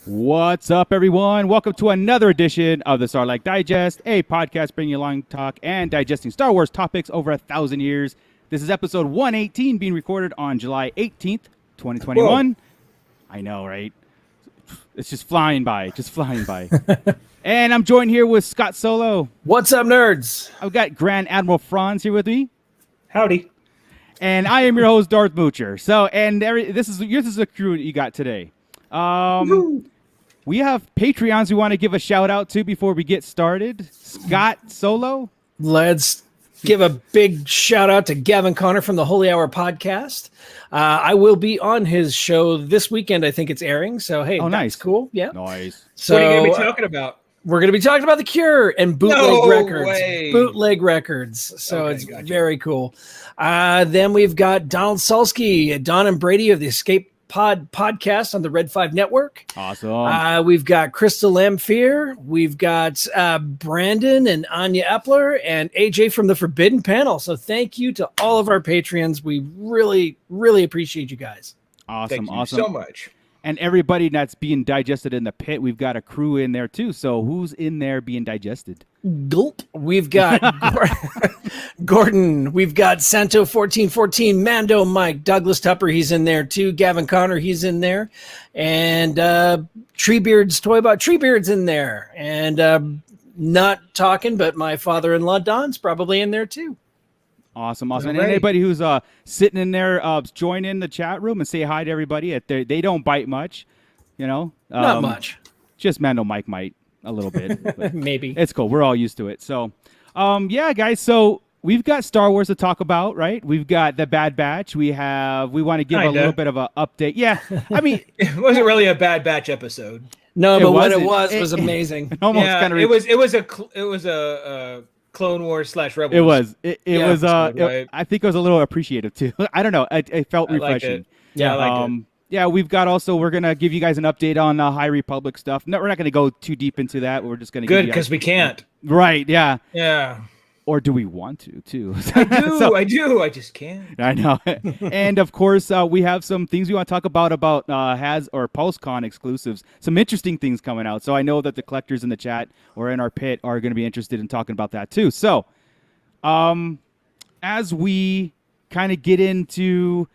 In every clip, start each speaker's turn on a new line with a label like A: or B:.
A: What's up, everyone? Welcome to another edition of the Sarlacc Digest, a podcast bringing you long talk and digesting Star Wars topics over 1,000 years. This is episode 118, being recorded on July 18th, 2021. Whoa. I know, right? It's just flying by, And I'm joined here with Scott Solo.
B: What's up, nerds?
A: I've got Grand Admiral Franz here with me.
C: Howdy.
A: And I am your host, Darth Moocher. So, this is the crew that you got today. We have Patreons we want to give a shout out to before we get started. Scott Solo.
B: Let's give a big shout out to Gavin Connor from the Holy Hour podcast. I will be on his show this weekend. I think it's airing. So, hey,
A: nice.
B: Cool. Yeah.
A: Nice.
B: So,
C: what are you going to be talking about?
B: We're going to be talking about The Cure and bootleg records.
C: Way.
B: Bootleg records. So it's very cool. Then we've got Donald Sulsky, Don and Brady of the Escape podcast on the Red 5 Network.
A: Awesome.
B: We've got Crystal Lamphere. We've got Brandon and Anya Epler and AJ from the Forbidden Panel. So thank you to all of our Patreons. We really, really appreciate you guys.
A: Awesome.
C: Thank you so much.
A: And everybody that's being digested in the pit, we've got a crew in there too. So who's in there being digested?
B: Gulp. We've got Gordon. We've got Santo 1414, Mando Mike, Douglas Tupper. He's in there too. Gavin Connor. He's in there, and Treebeard's Toybot. Treebeard's in there, and not talking, but my father-in-law Don's probably in there too.
A: Awesome. And anybody who's sitting in there, join in the chat room and say hi to everybody. They don't bite much,
B: Not much.
A: Just Mando Mike might a little bit.
B: Maybe.
A: It's cool. We're all used to it. So, yeah, guys. So we've got Star Wars to talk about, right? We've got the Bad Batch. We want to give a little bit of an update. Yeah, I mean,
C: it wasn't really a Bad Batch episode.
B: No, but what it was amazing.
C: It was a Clone Wars / Rebels.
A: It was. I think it was a little appreciative too. I don't know. It felt refreshing.
C: I liked it.
A: Yeah, we're going to give you guys an update on High Republic stuff. No, we're not going to go too deep into that. We're just going to
C: Good, because we can't.
A: Right, yeah.
C: Yeah.
A: Or do we want to, too?
C: I do. I just can't.
A: I know. And, of course, we have some things we want to talk about Pulsecon exclusives. Some interesting things coming out. So I know that the collectors in the chat or in our pit are going to be interested in talking about that, too. So as we kind of get into,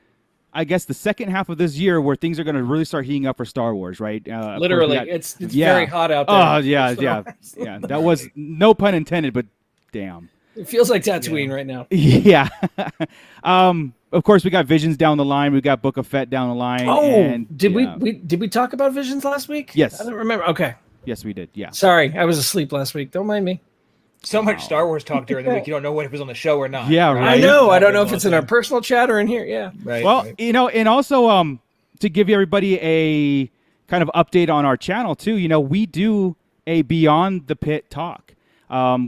A: I guess, the second half of this year where things are going to really start heating up for Star Wars, right?
B: Literally. It's very hot out there.
A: Oh, yeah. That was no pun intended, but damn.
B: It feels like Tatooine right now.
A: Yeah. Of course, we got Visions down the line. We got Book of Fett down the line.
B: Oh, did we talk about Visions last week?
A: Yes.
B: I don't remember. Okay.
A: Yes, we did. Yeah.
B: Sorry, I was asleep last week. Don't mind me.
C: So much Star Wars talk during the week. You don't know what it was on the show or not.
A: Yeah, right.
B: I know. I don't know if it's in our personal chat or in here. Yeah.
C: Right.
A: Well, and also to give everybody a kind of update on our channel too. We do a Beyond the Pit talk.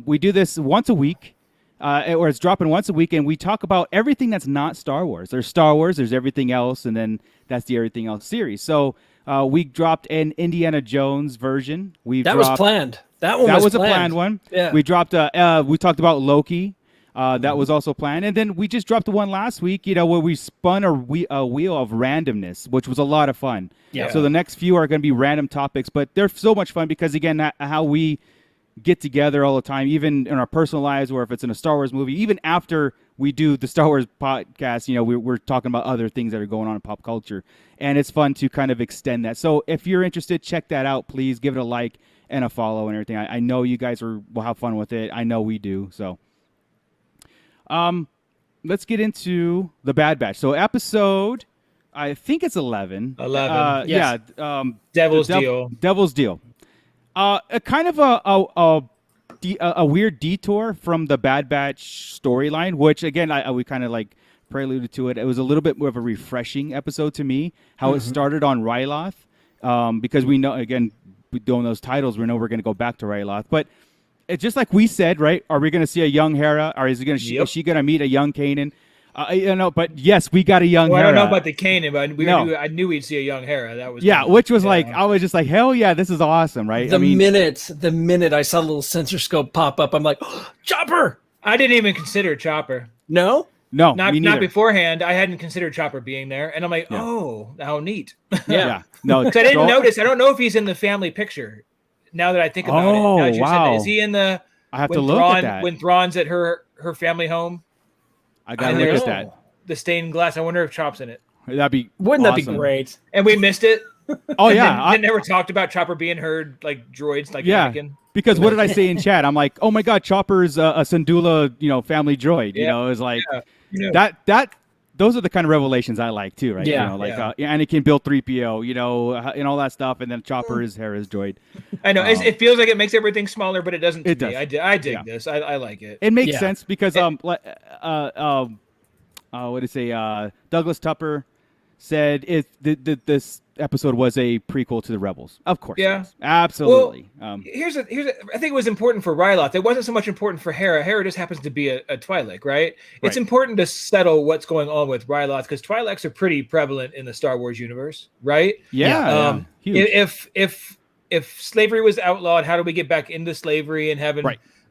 A: We do this once a week. Or it's dropping once a week, and we talk about everything that's not Star Wars. There's Star Wars, there's everything else, and then that's the Everything Else series. So we dropped an Indiana Jones version.
B: That was planned. That was
A: a planned one.
B: Yeah.
A: We dropped. We talked about Loki. That was also planned, and then we just dropped the one last week. Where we spun a wheel of randomness, which was a lot of fun.
B: Yeah.
A: So the next few are going to be random topics, but they're so much fun because again, how we get together all the time, even in our personal lives, or if it's in a Star Wars movie, even after we do the Star Wars podcast, we're talking about other things that are going on in pop culture, and it's fun to kind of extend that. So if you're interested, check that out. Please give it a like and a follow and everything. I know you guys will have fun with it. I know we do. So, let's get into the Bad Batch. So episode, I think it's 11.
C: 11.
A: Yes. Yeah.
C: Devil's Deal.
A: Devil's Deal. A kind of a weird detour from the Bad Batch storyline, which again we kind of like preluded to it. It was a little bit more of a refreshing episode to me. How it started on Ryloth, because we know again doing those titles, we know we're going to go back to Ryloth, but it's just like we said, right? Are we going to see a young Hera, or is she going to meet a young Kanan? But yes, we got a young Hera.
C: I don't know about the Kanan, but I knew we'd see a young Hera. That was
A: which was like, I was just like, hell yeah, this is awesome, right?
B: The minute I saw a little sensor scope pop up, I'm like, oh, Chopper!
C: I didn't even consider Chopper.
B: No?
A: No,
C: not
A: me neither.
C: beforehand. I hadn't considered Chopper being there, and I'm like,
A: Yeah.
C: oh, how neat.
A: Yeah. No,
C: Because I didn't notice. I don't know if he's in the family picture. Now that I think about it, now that you said that, is he in the
A: I have to look at that.
C: when Thrawn's at her family home?
A: I gotta
C: and
A: look
C: there's
A: at that.
C: The stained glass. I wonder if Chop's in it.
A: That'd be
B: Wouldn't that be
A: awesome.
B: great?
C: And we missed it.
A: Oh
C: And
A: yeah,
C: then they never talked about Chopper being heard like droids, like
A: yeah.
C: Anakin.
A: Because what did I say in chat? I'm like, oh my god, Chopper's a Syndulla, family droid. You
C: Yeah.
A: know, it's like
C: Yeah.
A: that. Those are the kind of revelations I like too, right?
B: Yeah.
A: Anakin built 3PO, and all that stuff, and then Chopper is Hera's droid.
C: I know it feels like it makes everything smaller, but it doesn't. To
A: It
C: me.
A: does.
C: I dig this. I like it.
A: It makes
B: Yeah.
A: sense because what did it say? Douglas Tupper said this episode was a prequel to the Rebels. Of course,
C: Yeah.
A: yes. Absolutely.
C: Here's I think it was important for Ryloth. It wasn't so much important for Hera. Hera just happens to be a Twi'lek, right? It's important to settle what's going on with Ryloth because Twi'leks are pretty prevalent in the Star Wars universe, right?
A: Yeah. Huge.
C: If slavery was outlawed, how do we get back into slavery and having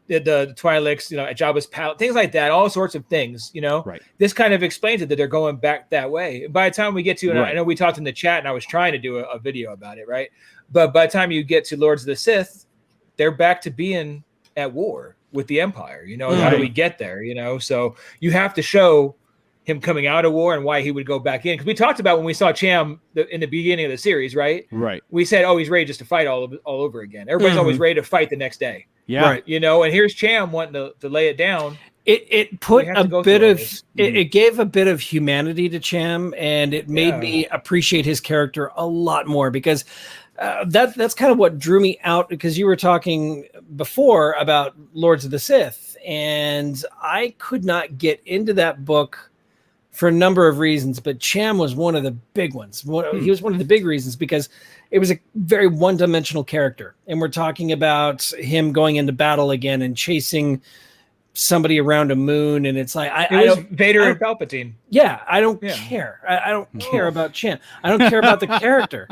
C: the Twi'leks, at Jabba's palace, things like that, all sorts of things,
A: Right.
C: This kind of explains it that they're going back that way. By the time we get to, and I know we talked in the chat and I was trying to do a video about it, right? But by the time you get to Lords of the Sith, they're back to being at war with the Empire, how do we get there, So you have to show him coming out of war and why he would go back in. Because we talked about when we saw Cham in the beginning of the series, right?
A: Right.
C: We said, oh, he's ready just to fight all over again. Everybody's always ready to fight the next day.
A: Yeah.
B: Right.
C: And here's Cham wanting to lay it down.
B: It put
C: We have to
B: a
C: go
B: bit
C: through all
B: of
C: this.
B: it gave a bit of humanity to Cham, and it made me appreciate his character a lot more because that's kind of what drew me out. Because you were talking before about Lords of the Sith, and I could not get into that book for a number of reasons, but Cham was one of the big ones. He was one of the big reasons because it was a very one-dimensional character, and we're talking about him going into battle again and chasing somebody around a moon, and it's like
C: It was Vader and Palpatine.
B: Yeah, I don't care. I don't care about Cham. I don't care about the character.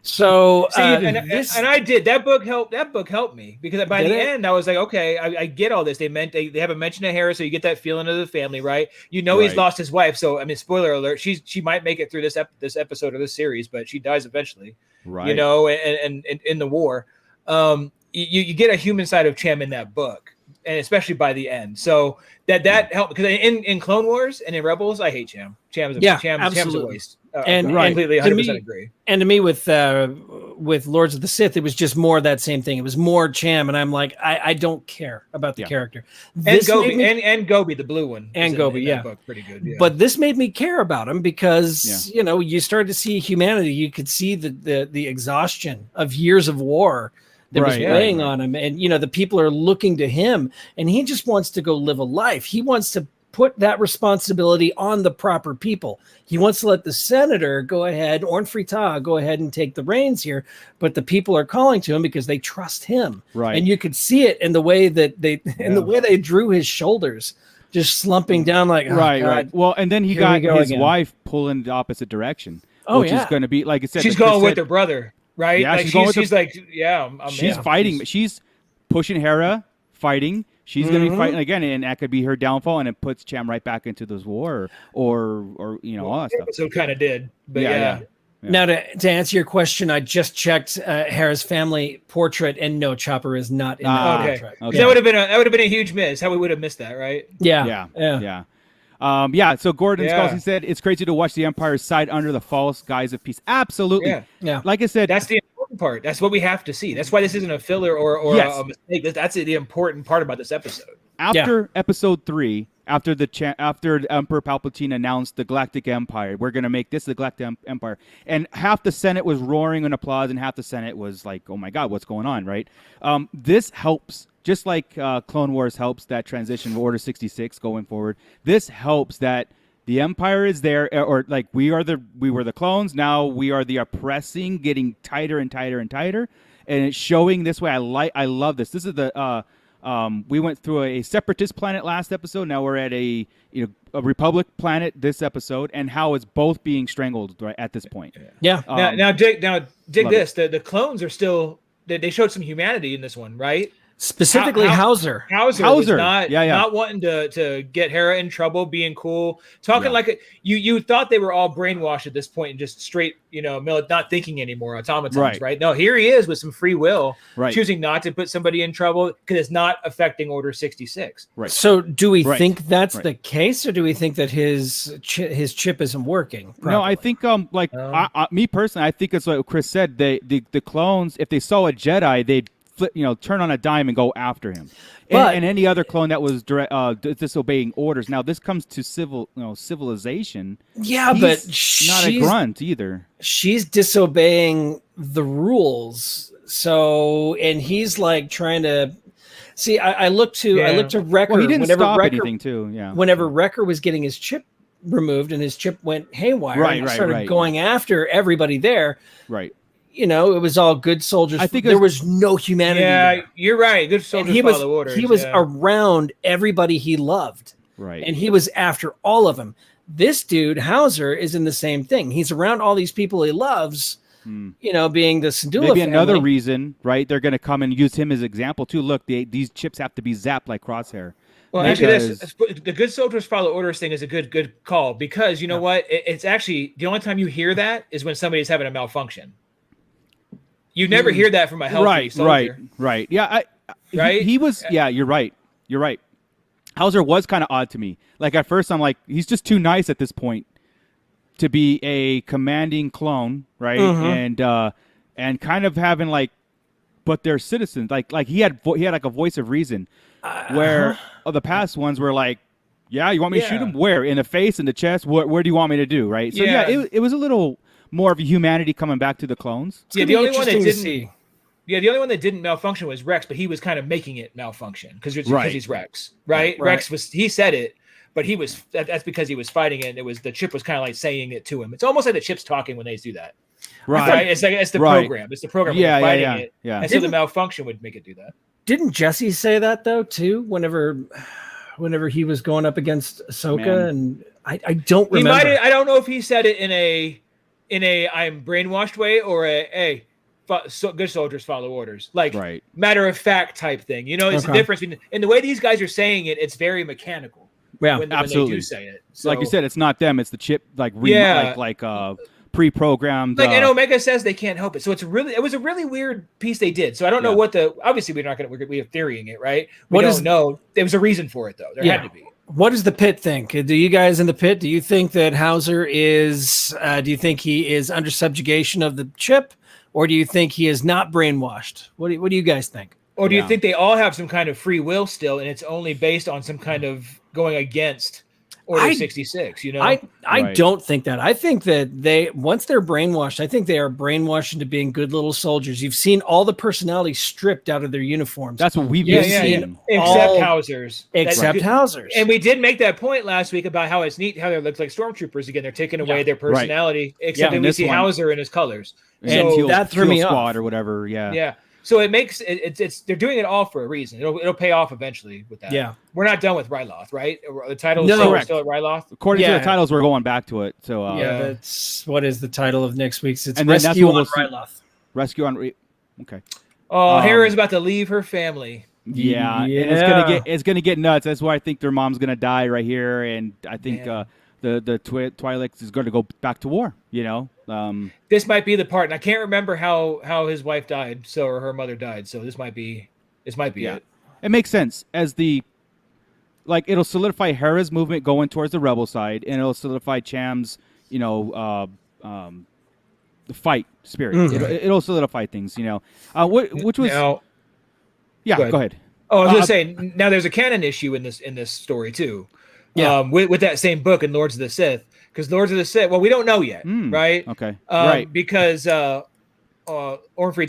B: So
C: See, and I did that book helped. That book helped me because by the end I was like, okay, I get all this. They have a mention of Hera, so you get that feeling of the family, right? He's lost his wife, so I mean, spoiler alert, she might make it through this episode of this series, but she dies eventually,
A: right?
C: And in the war, you get a human side of Cham in that book, and especially by the end. So that helped because in Clone Wars and in Rebels, I hate Cham. Cham's a waste.
B: And
C: completely 100% agree.
B: And to me, with Lords of the Sith, it was just more of that same thing. It was more Cham, and I'm like, I don't care about the character.
C: And Gobi, and Gobi, the blue one,
B: and Gobi,
C: book, pretty good. Yeah.
B: But this made me care about him because you started to see humanity. You could see the exhaustion of years of war that was weighing on him, and the people are looking to him, and he just wants to go live a life. He wants to put that responsibility on the proper people. He wants to let the senator go ahead, Orn Frita, go ahead and take the reins here, but the people are calling to him because they trust him.
A: Right.
B: And you could see it in the way that the way they drew his shoulders, just slumping down like, oh,
A: right,
B: God,
A: right. Well, and then he got his wife pulling the opposite direction, which is going to be, like I said,
C: she's going with her brother, right?
A: Yeah,
C: like she's like,
A: she's fighting. She's pushing Hera, fighting. She's going to be fighting again, and that could be her downfall, and it puts Cham right back into this war, or all that stuff.
C: So kind of did, but
A: yeah.
B: Now, to answer your question, I just checked Hera's family portrait, and no, Chopper is not in that portrait.
C: Okay. That would have been a huge miss. How we would have missed that, right?
B: Yeah.
A: So Gordon Scalzi said it's crazy to watch the Empire side under the false guise of peace. Absolutely.
B: Yeah.
A: Like I said,
C: that's the important part. That's what we have to see. That's why this isn't a filler or a mistake. That's the important part about this episode.
A: After episode 3, after Emperor Palpatine announced the Galactic Empire, we're going to make this the Galactic Empire, and half the Senate was roaring in applause, and half the Senate was like, "Oh my God, what's going on?" Right? This helps, just like Clone Wars helps that transition of Order 66 going forward. This helps that the Empire is there, or like we were the clones. Now we are the oppressing, getting tighter and tighter and tighter, and it's showing this way. I love this. This is the. We went through a separatist planet last episode. Now we're at a Republic planet this episode, and how it's both being strangled right at this point.
B: Yeah.
C: Now dig this. The clones are still. They showed some humanity in this one, right?
B: Specifically, Hauser.
C: Hauser was not
A: Yeah.
C: not wanting to get Hera in trouble, being cool, talking like you thought they were all brainwashed at this point and just straight, not thinking anymore, automatons, right? No, here he is with some free will, choosing not to put somebody in trouble because it's not affecting Order 66.
B: Right. So, do we think that's the case, or do we think that his chip isn't working properly?
A: No, I think me personally, I think it's like Chris said. The clones, if they saw a Jedi, they'd turn on a dime and go after him. And any other clone that was disobeying orders. Now this comes to civilization.
B: Yeah, but
A: she's not a grunt either.
B: She's disobeying the rules. So, and he's like trying to see. I looked to Wrecker.
A: Well, he didn't stop
B: Wrecker,
A: anything too. Yeah.
B: Whenever Wrecker was getting his chip removed and his chip went haywire, and started going after everybody there.
A: Right.
B: It was all good soldiers. I think there was no humanity.
C: Yeah, you're right. Good soldiers follow orders.
B: He was around everybody he loved.
A: Right.
B: And he was after all of them. This dude, Hauser, is in the same thing. He's around all these people he loves, being the Syndulla
A: Maybe
B: family.
A: another reason, right? They're going to come and use him as example, too. Look, these chips have to be zapped like Crosshair.
C: Well, actually, the good soldiers follow orders thing is a good call because you know what? It's actually the only time you hear that is when somebody's having a malfunction. You never hear that from a healthy soldier.
A: Right. Yeah,
C: right?
A: He was. Yeah, you're right. Hauser was kind of odd to me. Like at first, I'm like, he's just too nice at this point to be a commanding clone, right? And kind of having like, but they're citizens. Like he had like a voice of reason, where the past ones were like, yeah, you want me to shoot him? Where? In the face, in the chest? Where do you want me to do? Right? So it was a little more of a humanity coming back to the clones.
C: The only one that didn't malfunction was Rex, but he was kind of making it malfunction because he's Rex, right? Rex he said it, but that's because he was fighting it. And it was the chip was kind of like saying it to him. It's almost like the chip's talking when they do that, right? It's the program. It's the program. Fighting it. Yeah. And so the malfunction would make it do that.
B: Didn't Jesse say that though too? Whenever he was going up against Ahsoka, and I don't remember.
C: I don't know if he said it in a I'm brainwashed way or good soldiers follow orders, like matter of fact type thing. It's the difference in the way these guys are saying it. It's very mechanical.
A: Yeah,
C: when
A: absolutely.
C: they do say it. So,
A: like you said, it's not them; it's the chip. Pre-programmed.
C: And Omega says they can't help it. So it was a really weird piece they did. So I don't know what obviously we're theorying it, right? We don't know. There was a reason for it though. There had to be.
B: What does the pit think? Do you guys in the pit, do you think that Hauser is, do you think he is under subjugation of the chip, or do you think he is not brainwashed? What do you guys think?
C: Or do you think they all have some kind of free will still, and it's only based on some kind of going against Order 66,
B: I don't think that. I think that once they're brainwashed, I think they are brainwashed into being good little soldiers. You've seen all the personality stripped out of their uniforms.
A: That's what we've been seeing.
C: Except Hauser's.
B: Except Hauser's.
C: And we did make that point last week about how it's neat how they look like stormtroopers again. They're taking away their personality, except that we see Hauser in his colors.
B: And that threw me
A: off.
B: Or
A: whatever,
C: Yeah. So it makes it's they're doing it all for a reason. It'll pay off eventually with that.
B: Yeah,
C: we're not done with Ryloth, right? The title is still at Ryloth.
A: According to the titles, we're going back to it. So
B: that's what is the title of next week's? It's
A: and
B: Rescue on Ryloth.
A: Rescue on. Okay.
C: Oh, Hera's about to leave her family.
A: Yeah, and it's gonna get nuts. That's why I think their mom's gonna die right here, and I think the Twi'lek is going to go back to war.
C: This might be the part, and I can't remember how his wife died, or her mother died. So this might be it.
A: It makes sense as it'll solidify Hera's movement going towards the rebel side, and it'll solidify Cham's the fight spirit. Mm-hmm. It'll solidify things. Which was
C: go
A: ahead.
C: Oh, I was gonna say now there's a canon issue in this story too. Yeah, with that same book in Lords of the Sith. Because Lords of the Sith, well, we don't know yet, right?
A: Okay,
C: right. Because Orn Free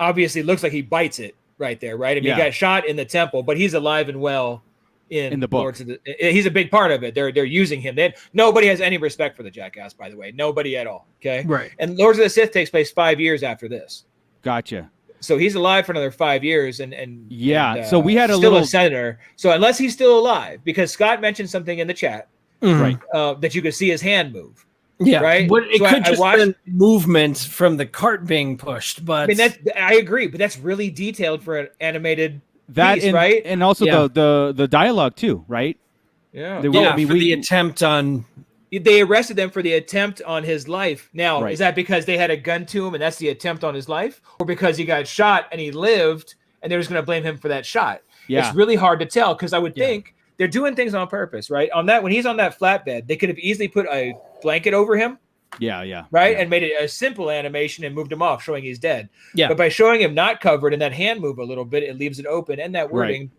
C: obviously looks like he bites it right there, right? I mean, he got shot in the temple, but he's alive and well in the book. Lords of he's a big part of it. They're using him. Nobody has any respect for the jackass, by the way. Nobody at all. Okay,
B: right.
C: And Lords of the Sith takes place 5 years after this.
A: Gotcha.
C: So he's alive for another 5 years, and
A: so we had
C: a senator. So unless he's still alive, because Scott mentioned something in the chat.
A: Mm-hmm.
C: Right. That you could see his hand move.
B: Yeah,
C: right.
B: But it
C: So
B: could
C: I
B: just
C: watched.
B: been movement from the cart being pushed. But
C: I mean, I agree, but that's really detailed for an animated
A: That
C: piece, right?
A: and also
B: Yeah.
A: the dialogue too, right?
C: Yeah.
B: yeah,
A: I mean,
B: for the attempt on.
C: They arrested them for the attempt on his life. Now,
A: Right.
C: is that because they had a gun to him and that's the attempt on his life, or because he got shot and he lived and they're just going to blame him for that shot?
A: Yeah.
C: It's really hard to tell because I would think they're doing things on purpose, right? On that, when he's on that flatbed, they could have easily put a blanket over him,
A: Yeah.
C: right,
A: Yeah.
C: and made it a simple animation and moved him off, showing he's dead.
B: Yeah.
C: But by showing him not covered and that hand move a little bit, it leaves it open, and that wording.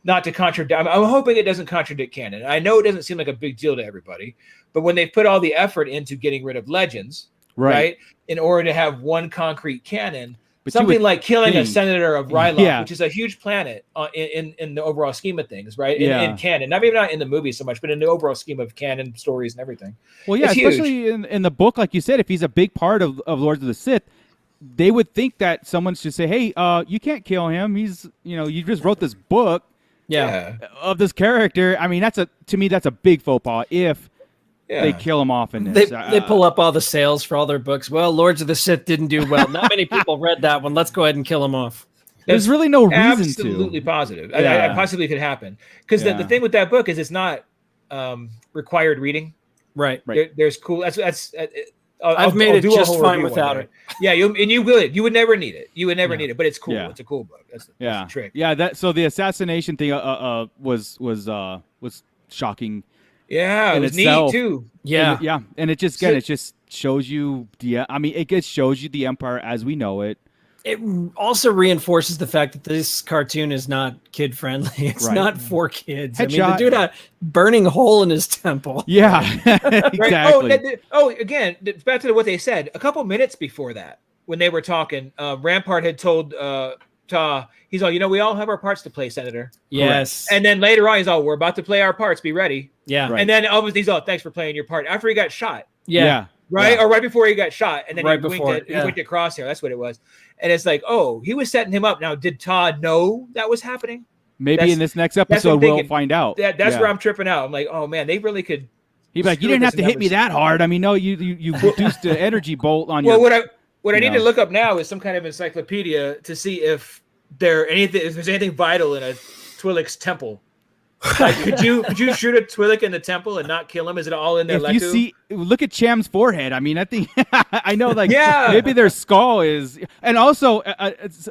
C: Not to contradict, I'm hoping it doesn't contradict canon. I know it doesn't seem like a big deal to everybody, but when they put all the effort into getting rid of legends, right, in order to have one concrete canon,
A: But
C: something like killing a
A: think-
C: senator of Ryloth,
A: Yeah.
C: which is a huge planet in the overall scheme of things, right?
A: Yeah.
C: In canon, maybe not in the movie so much, but in the overall scheme of canon stories and everything.
A: Well, yeah,
C: It's huge.
A: especially in the book, like you said, if he's a big part of Lords of the Sith, they would think that someone should say, "Hey, you can't kill him. He's, you just wrote this book
B: Yeah.
A: of this character." I mean, to me that's a big faux pas if they kill him off in this.
B: They pull up all the sales for all their books. Well, Lords of the Sith didn't do well. Not many people read that one. Let's go ahead and kill him off.
A: There's really no reason
C: Absolutely
A: to.
C: positive.
A: Yeah.
C: I possibly could happen because
A: Yeah.
C: the thing with that book is it's not required reading.
B: Right.
C: There's cool. That's.
B: I've made it
C: do a
B: just
C: whole
B: fine
C: review
B: without
C: one day.
B: it.
C: Yeah, you would never need it. You would never need it, but it's cool.
A: Yeah.
C: It's a cool book. That's
A: Yeah,
C: the trick.
A: yeah. So the assassination thing was shocking.
C: Yeah, it
A: in
C: was
A: itself.
C: neat too.
B: Yeah.
A: Yeah, and it just it just shows you it just shows you the Empire as we know it.
B: It also reinforces the fact that this cartoon is not kid friendly. It's
A: Right.
B: not for kids. I mean,
A: Headshot.
B: the dude had a burning hole in his temple.
A: Yeah,
C: Right?
A: exactly.
C: Again, back to what they said. A couple minutes before that, when they were talking, Rampart had told Ta, he's all, we all have our parts to play, Senator.
B: Yes.
C: And then later on, he's all, we're about to play our parts. Be ready.
B: Yeah.
A: Right.
C: And then obviously he's all, thanks for playing your part. After he got shot,
B: Yeah.
C: right?
A: Yeah.
C: Or right before he got shot, and then
B: Right
C: he winked
B: before,
C: at
B: yeah.
C: he winked at Crosshair. That's what it was. And it's like, oh, he was setting him up. Now, did Todd know that was happening?
A: Maybe
C: That's-
A: in this next
C: what I'm
A: episode we'll
C: thinking.
A: find out.
C: That's
A: Yeah.
C: where I'm tripping out. I'm like, oh man, they really could.
A: He'd be like, you
C: screw
A: didn't have
C: this
A: to hit me
C: numbers.
A: that hard. I mean, no, you reduced the energy bolt on
C: Well,
A: your.
C: what I need
A: know.
C: to look up now is some kind of encyclopedia to see if there's anything vital in a Twi'lek's temple. Like, could you shoot a Twi'lek in the temple and not kill him? Is it all in there?
A: If you see, look at Cham's forehead. I mean, I think I know, like,
C: Yeah.
A: maybe their skull is, and also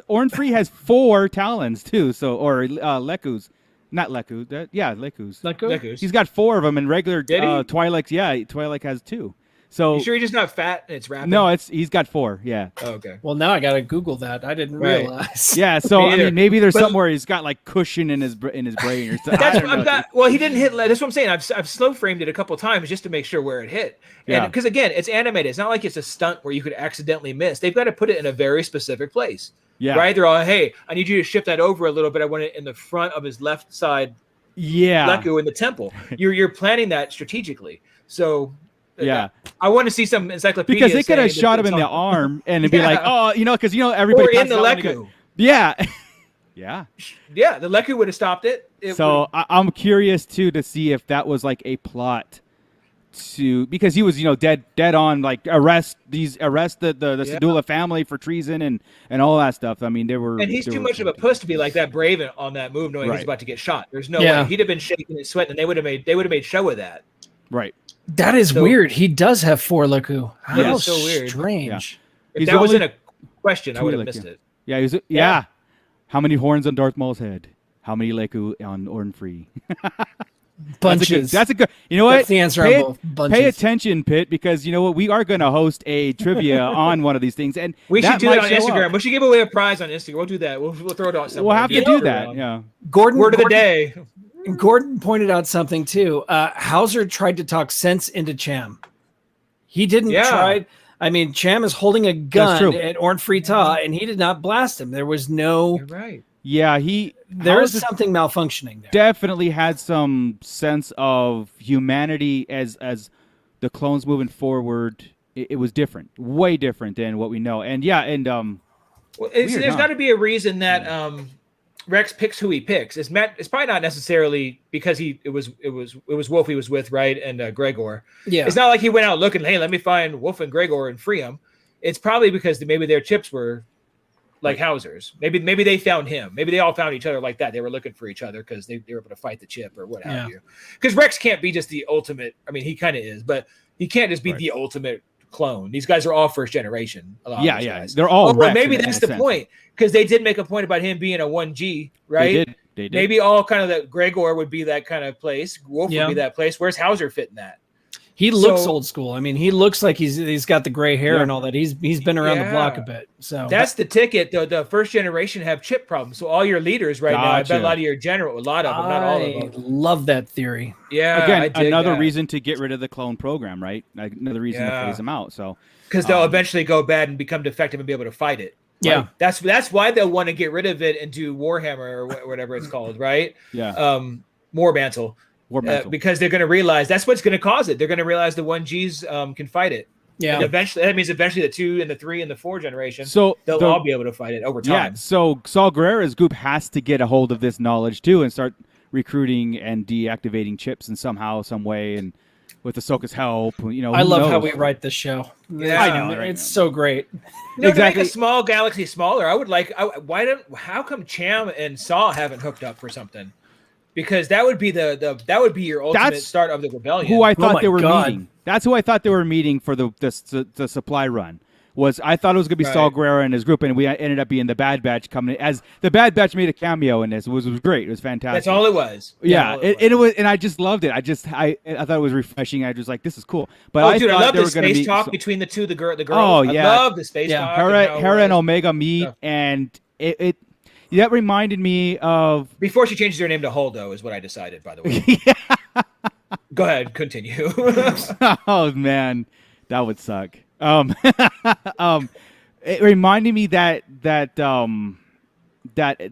A: Orin Free has 4 talons too. So Leku's, not Leku. Leku's.
C: Lekkus.
A: He's got 4 of them, and regular
C: Did he?
A: Twi'lek's. Yeah, Twi'lek has 2. So
C: You sure he's just not fat and it's rapid?
A: no, he's got 4. Yeah.
C: Oh, okay.
B: Well, now I got to Google that. I didn't
C: Right.
B: realize.
A: Yeah, so
C: Me
A: I
C: either.
A: mean, maybe there's
C: But-
A: something where he's got like cushion in his brain or something.
C: That's
A: I
C: what
A: don't
C: I've
A: know.
C: got. Well, he didn't hit. That's what I'm saying. I've slow framed it a couple times just to make sure where it hit.
A: Yeah.
C: And because again, it's animated. It's not like it's a stunt where you could accidentally miss. They've got to put it in a very specific place.
A: Yeah.
C: Right. They're all, hey, I need you to shift that over a little bit. I want it in the front of his left side,
A: Yeah.
C: Leku in the temple. You're planning that strategically. So
A: Yeah.
C: I want to see some encyclopedia
A: Because they could have
C: saying
A: shot
C: that
A: him in
C: it's
A: the
C: on-
A: arm and it'd be
C: Yeah.
A: like, oh, because everybody
C: or in
A: passes
C: the
A: out when they
C: Leku.
A: go- Yeah. Yeah.
C: Yeah, the Leku would have stopped it. It
A: So
C: would've-
A: I'm curious too to see if that was like a plot because he was dead on, like arrest the Sedula family for treason and all that stuff. I mean, they were,
C: and he's
A: they
C: too
A: were-
C: much of a puss to be like that brave on that move, knowing
A: Right.
C: he's about to get shot. There's no
B: Yeah.
C: way he'd have been shaking and sweating, and they would have made show of that.
A: Right.
B: That is
C: So-
B: weird. He does have 4 Leku.
C: That
B: How
C: is so weird.
B: strange.
C: If
A: He's
C: that was
A: only
C: in a question, I would have
A: Twi'lek,
C: missed
A: yeah.
C: it.
A: Yeah. He was, yeah. How many horns on Darth Maul's head? How many Leku on Orin Free?
B: Bunches.
A: That's a good. You know what?
B: That's the answer
A: Pay,
B: on both. Bunches.
A: pay attention, Pitt, because you know what? We are going to host a trivia on one of these things, and
C: We should do
A: might
C: that on
A: show
C: Instagram.
A: up.
C: We should give away a prize on Instagram. We'll do that. We'll throw it out somewhere.
A: We'll have to
C: Get
A: do
C: it
A: that.
C: around.
A: Yeah.
B: Gordon,
C: Word of the
B: Gordon-
C: day.
B: Gordon pointed out something too. Hauser tried to talk sense into Cham. He didn't
C: Yeah.
B: try. I mean, Cham is holding a
A: That's
B: gun
A: true.
B: at Orn Free-Taa, and he did not blast him. There was no.
C: You're right.
A: Yeah.
B: There is
A: Hauser
B: something malfunctioning there.
A: definitely had some sense of humanity as the clones moving forward. It was different, way different than what we know. And yeah, and
C: Well,
A: Weird,
C: there's
A: huh?
C: got to be a reason that Rex picks who he picks. It's probably not necessarily because it was Wolf he was with, right? And Gregor.
B: Yeah.
C: It's not like he went out looking, hey, let me find Wolf and Gregor and free them. It's probably because maybe their chips were like Hauser's. Maybe they found him. Maybe they all found each other like that. They were looking for each other because they were able to fight the chip or what have you. Because Rex can't be just the ultimate. I mean, he kind of is, but he can't just be the ultimate clone. These guys are all first generation. Guys.
A: They're all Rex
C: maybe that's the point, because they did make a point about him being a 1G, right?
A: They did.
C: Maybe all kind of that Gregor would be that kind of place. Wolf would be that place. Where's Hauser fit in that?
B: He looks old school. I mean, he looks like he's got the gray hair and all that. He's been around the block a bit. So
C: that's the ticket. The first generation have chip problems. So all your leaders right now, I bet a lot of your general, a lot of them, not all of them.
B: Love that theory.
C: Yeah.
A: Again, another reason to get rid of the clone program, right? Another reason to phase them out. So
C: because they'll eventually go bad and become defective and be able to fight it. Right?
B: Yeah.
C: That's why they'll want to get rid of it and do Warhammer or whatever it's called, right?
A: Yeah.
C: War Mantle. Because they're going to realize that's what's going to cause it. They're going to realize the 1Gs can fight it.
B: Yeah.
C: And eventually, that means eventually the 2 and the 3 and the 4 generation,
A: so
C: they'll all be able to fight it over time.
A: Yeah. So Saul Guerrera's group has to get a hold of this knowledge too and start recruiting and deactivating chips in somehow, some way, and with Ahsoka's help.
B: I love how we write this show.
C: Yeah,
B: I know it's so great.
C: To make a small galaxy smaller, I would like. How come Cham and Saw haven't hooked up for something? Because that would be that would be your ultimate start of the rebellion.
A: Who I thought they were meeting. That's who I thought they were meeting for the supply run. I thought it was going to be Saul Guerrera and his group, and we ended up being the Bad Batch coming in. As the Bad Batch made a cameo in this. It was great. It was fantastic.
C: That's all it was.
A: Yeah, it was, and I just loved it. I thought it was refreshing. I was like, this is cool. But I
C: love the space talk between the two, the girls.
A: Oh yeah,
C: I love the space talk.
A: Hera and Omega meet, and it that reminded me of
C: before she changes her name to Holdo is what I decided. By the way, go ahead, continue.
A: Oh man, that would suck. It reminded me that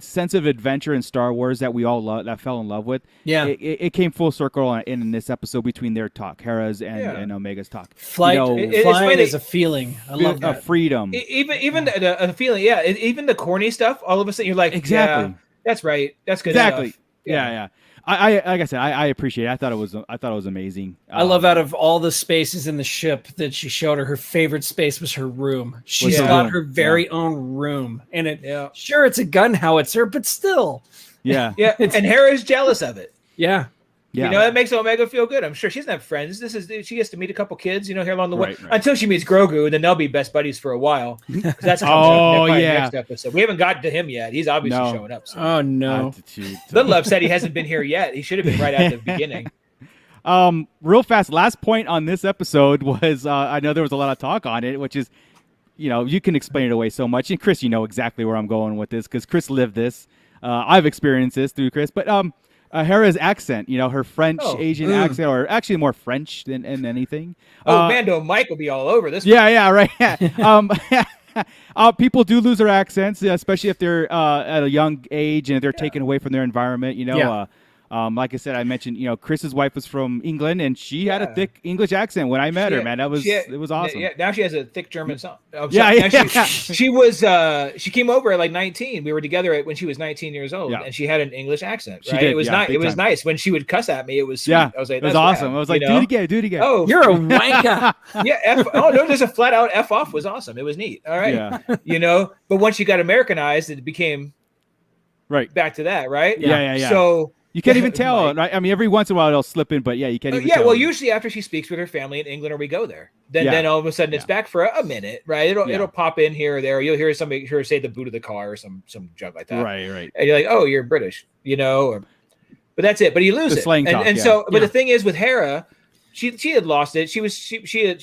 A: sense of adventure in Star Wars that we all fell in love with.
B: Yeah,
A: it came full circle in this episode between their talk, Hera's and Omega's talk.
B: Flying is a feeling. I love that.
A: Freedom.
C: Even the feeling. Yeah, even the corny stuff. All of a sudden, you're like,
A: exactly.
C: Yeah, that's right. That's good.
A: Exactly.
C: Stuff.
A: Yeah. I like I said, I appreciate it. I thought it was amazing.
B: I love out of all the spaces in the ship that she showed her favorite space was her room. She's got her very own room, and sure it's a gun howitzer, but still,
C: yeah. And Hera's jealous of it.
B: Yeah.
C: That makes Omega feel good. I'm sure she doesn't have friends. She gets to meet a couple kids, here along the way until she meets Grogu, and then they'll be best buddies for a while. That's next episode. We haven't gotten to him yet. He's obviously showing up. So.
B: Oh no!
C: Little upset he hasn't been here yet. He should have been right at the beginning.
A: Real fast. Last point on this episode was I know there was a lot of talk on it, which is you can explain it away so much. And Chris, exactly where I'm going with this because Chris lived this. I've experienced this through Chris, but Hera's accent, her French Asian accent, or actually more French than anything.
C: Mando Mike will be all over this.
A: Yeah, right. People do lose their accents, especially if they're at a young age and if they're taken away from their environment. Like I said, I mentioned, Chris's wife was from England, and she had a thick English accent when I met her. Man, it was awesome.
C: Yeah, now she has a thick German song. She came over at like 19. We were together when she was 19 years old, and she had an English accent. Right? It was nice. It was nice when she would cuss at me. It was sweet. I was like,
A: it was awesome. I was like, do it again.
B: Oh, you're a wanker.
C: No, there's a flat out F off was awesome. It was neat. All right, but once you got Americanized, it became back to that, right?
A: Yeah.
C: So.
A: You can't even tell, right? I mean, every once in a while it'll slip in, but you can't even tell.
C: Well, usually after she speaks with her family in England or we go there, then all of a sudden it's back for a minute, right? It'll pop in here or there. You'll hear somebody say the boot of the car or some junk like that.
A: Right.
C: And you're like, oh, you're British, but that's it. But you lose it. But the thing is with Hera, she had lost it. She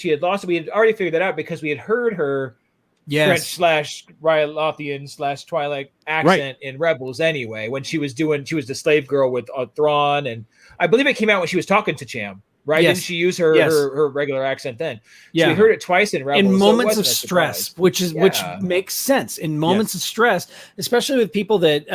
C: had lost it. We had already figured that out because we had heard her French/Ryalothian/Twi'lek accent in Rebels anyway. When she was the slave girl with Thrawn, and I believe it came out when she was talking to Cham, right?
B: Yes.
C: Didn't she use her regular accent then? So we heard it twice in Rebels.
B: In moments of stress, which makes sense. In moments of stress, especially with people that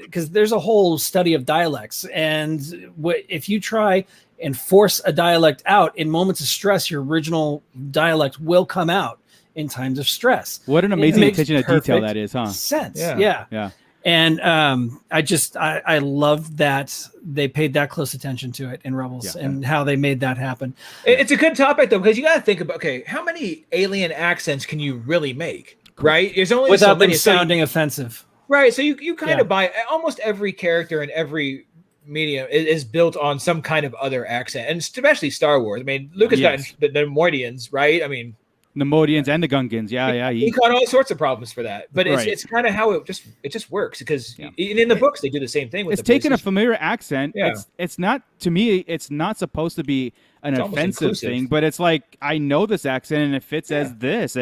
B: because there's a whole study of dialects, and if you try and force a dialect out in moments of stress, your original dialect will come out in times of stress.
A: What an amazing attention to detail that is, huh?
B: Sense.
A: Yeah.
B: And I love that they paid that close attention to it in Rebels and how they made that happen.
C: It's a good topic though, because you got to think about, okay, how many alien accents can you really make, right? There's only
B: without
C: so many
B: them sounding offensive.
C: Right. So you kind of buy almost every character in every medium is built on some kind of other accent, and especially Star Wars. I mean, Lucas got the Neimoidians, right? I mean,
A: Neimoidians and the Gungans.
C: He got all sorts of problems for that, but it's kind of how it just works, because in the books they do the same thing with
A: it's taking a familiar accent. It's not, to me, it's not supposed to be an offensive thing, but it's like, I know this accent and it fits as this.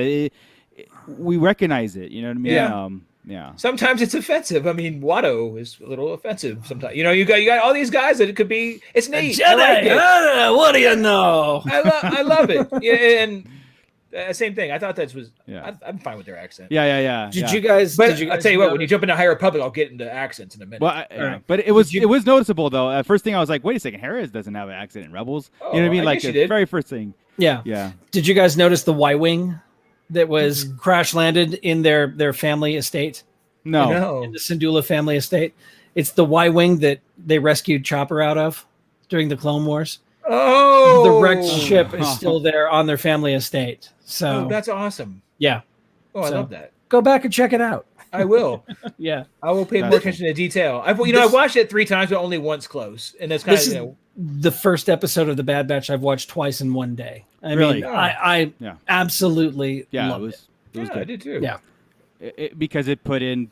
A: We recognize it, you know what I mean? Yeah.
C: Sometimes it's offensive. I mean, Watto is a little offensive sometimes. You know, you got all these guys that it could be. It's neat.
B: Jedi, I like it. What do you know?
C: I love it. Yeah, and same thing. I thought that was. Yeah. I'm fine with their accent.
A: Yeah.
B: Did you guys?
C: But I'll tell you what. When you jump into High Republic, I'll get into accents in a minute.
A: Well, but it was noticeable though. First thing I was like, wait a second, Harris doesn't have an accent in Rebels. You know what I mean? Like the very first thing.
B: Yeah. Did you guys notice the Y-wing that was crash landed in their family estate?
A: No.
B: In the Syndulla family estate. It's the Y-wing that they rescued Chopper out of during the Clone Wars.
C: Oh,
B: the wrecked ship is still there on their family estate. So
C: that's awesome.
B: Yeah.
C: Oh, I love that.
B: Go back and check it out.
C: I will.
B: Yeah.
C: I will pay more attention to detail. I watched it 3 times, but only once close, and that's kind of
B: the first episode of The Bad Batch I've watched twice in one day. I mean, I absolutely loved it.
A: It was good.
C: I did too.
B: Yeah.
A: Because it put in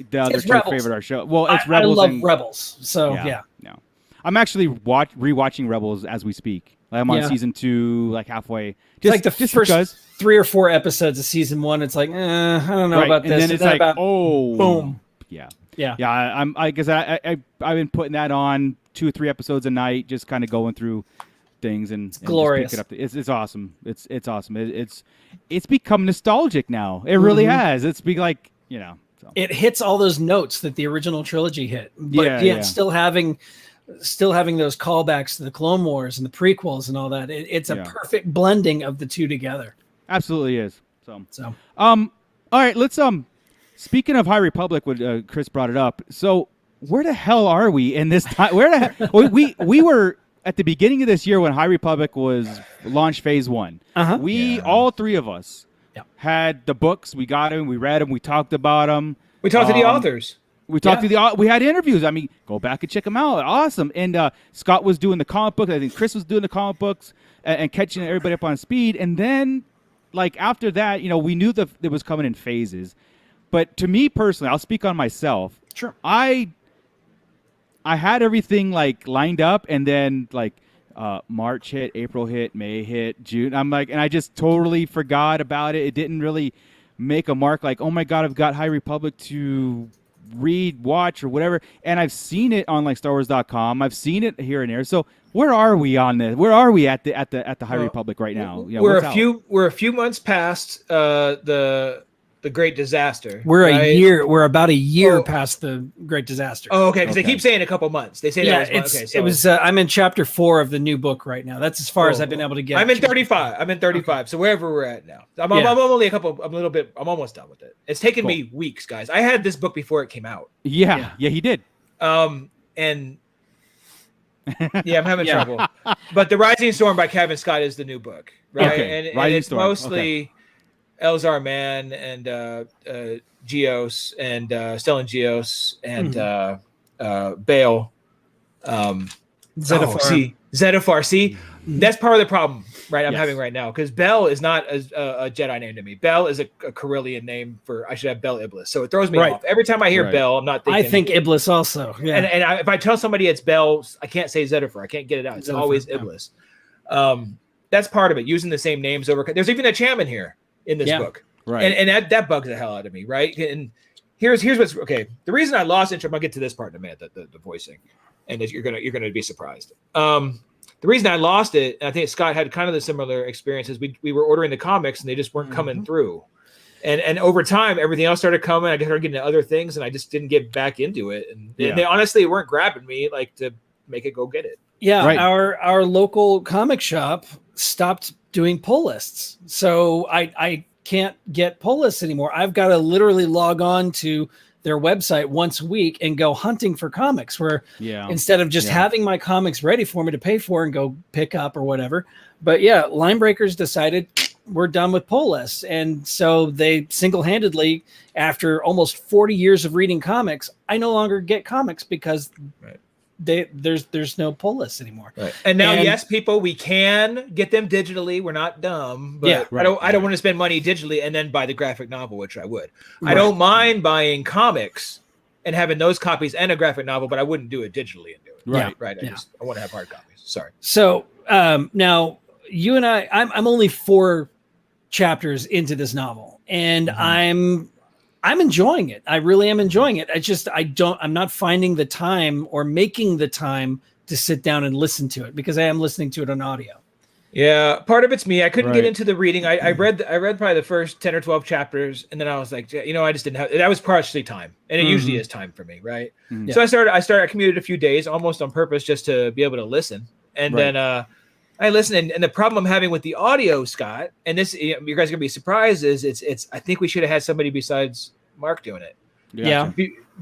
A: the other two favorite our show. Well, it's Rebels.
B: I love Rebels. So yeah.
A: I'm actually rewatching Rebels as we speak. I'm on season 2, like halfway.
B: Just like the first 3 or 4 episodes of season 1. It's like, I don't know about this.
A: And then it's like,
B: boom.
A: Yeah. I guess I've been putting that on 2 or 3 episodes a night, just kind of going through things and
B: glorious.
A: Just pick it up. It's awesome. It's awesome. It's become nostalgic now. It really has. It's be like, So.
B: It hits all those notes that the original trilogy hit, but yet still having those callbacks to the Clone Wars and the prequels and all that. It's a perfect blending of the two together.
A: Absolutely is. So all right, let's speaking of High Republic, when Chris brought it up. So where the hell are we in this time? Where the hell we were at the beginning of this year when High Republic was launched phase 1. We all 3 of us had the books. We got them. We read them. We talked about them.
C: We talked to the authors.
A: We talked to we had interviews. I mean, go back and check them out. Awesome. And Scott was doing the comic books. I think Chris was doing the comic books and catching everybody up on speed. And then, like, after that, we knew that it was coming in phases. But to me personally, I'll speak on myself.
B: Sure.
A: I had everything like lined up, and then like March hit, April hit, May hit, June. I'm like, and I just totally forgot about it. It didn't really make a mark. Like, oh my God, I've got High Republic to read, watch, or whatever. And I've seen it on like StarWars.com. I've seen it here and there. So where are we on this? Where are we at the High Republic right now?
C: We're a few months past the Great Disaster.
B: We're about a year past the Great Disaster.
C: Oh, okay. Because they keep saying a couple months. They say
B: it was. I'm in chapter 4 of the new book right now. That's as far as I've been able to get.
C: I'm in 35. Okay. So wherever we're at now, I'm only I'm almost done with it. It's taken me weeks, guys. I had this book before it came out.
A: Yeah, he did.
C: And I'm having trouble. But The Rising Storm by Kevin Scott is the new book, right?
A: Okay.
C: And it's mostly Elzar Mann and Geos and Stellan Geos and Bail. Zedafar. See, that's part of the problem, right? I'm having right now, because Bell is not a Jedi name to me. Bell is a Corellian name for. I should have Bell Iblis, so it throws me off every time I hear Bell. I'm not thinking.
B: I think Iblis also. Yeah.
C: And if I tell somebody it's Bell, I can't say Zedafar. I can't get it out. It's always Iblis. That's part of it. Using the same names over. There's even a Chairman here in this book, right? And that bugs the hell out of me, right? And here's what's okay. The reason I lost interest, I'll get to this part in a minute, the voicing, and you're gonna be surprised. The reason I lost it, and I think Scott had kind of the similar experiences. We were ordering the comics and they just weren't coming through, and over time everything else started coming. I started getting into other things, and I just didn't get back into it. And they honestly weren't grabbing me like to make it go get it.
B: Yeah, our local comic shop stopped doing pull lists, so I can't get pull lists anymore. I've got to literally log on to their website once a week and go hunting for comics, where instead of just having my comics ready for me to pay for and go pick up or whatever. But Line Breakers decided we're done with pull lists. And so they single-handedly, after almost 40 years of reading comics, I no longer get comics because there's no pull lists anymore.
C: Right. And now, yes, people, we can get them digitally. We're not dumb, but I don't want to spend money digitally and then buy the graphic novel, which I would. Right. I don't mind buying comics and having those copies and a graphic novel, but I wouldn't do it digitally and do it. Right. I want to have hard copies. Sorry.
B: So now you and I'm only 4 chapters into this novel, and I'm enjoying it. I really am enjoying it. I'm not finding the time or making the time to sit down and listen to it, because I am listening to it on audio.
C: Yeah, part of it's me. I couldn't get into the reading. I read probably the first 10 or 12 chapters, and then I was like, I just didn't have. That was partially time, and it usually is time for me, right? So I commuted a few days almost on purpose just to be able to listen, and then I listened. And the problem I'm having with the audio, Scott, and this you guys are gonna be surprised, is it's. I think we should have had somebody besides Mark doing it.
B: Yeah.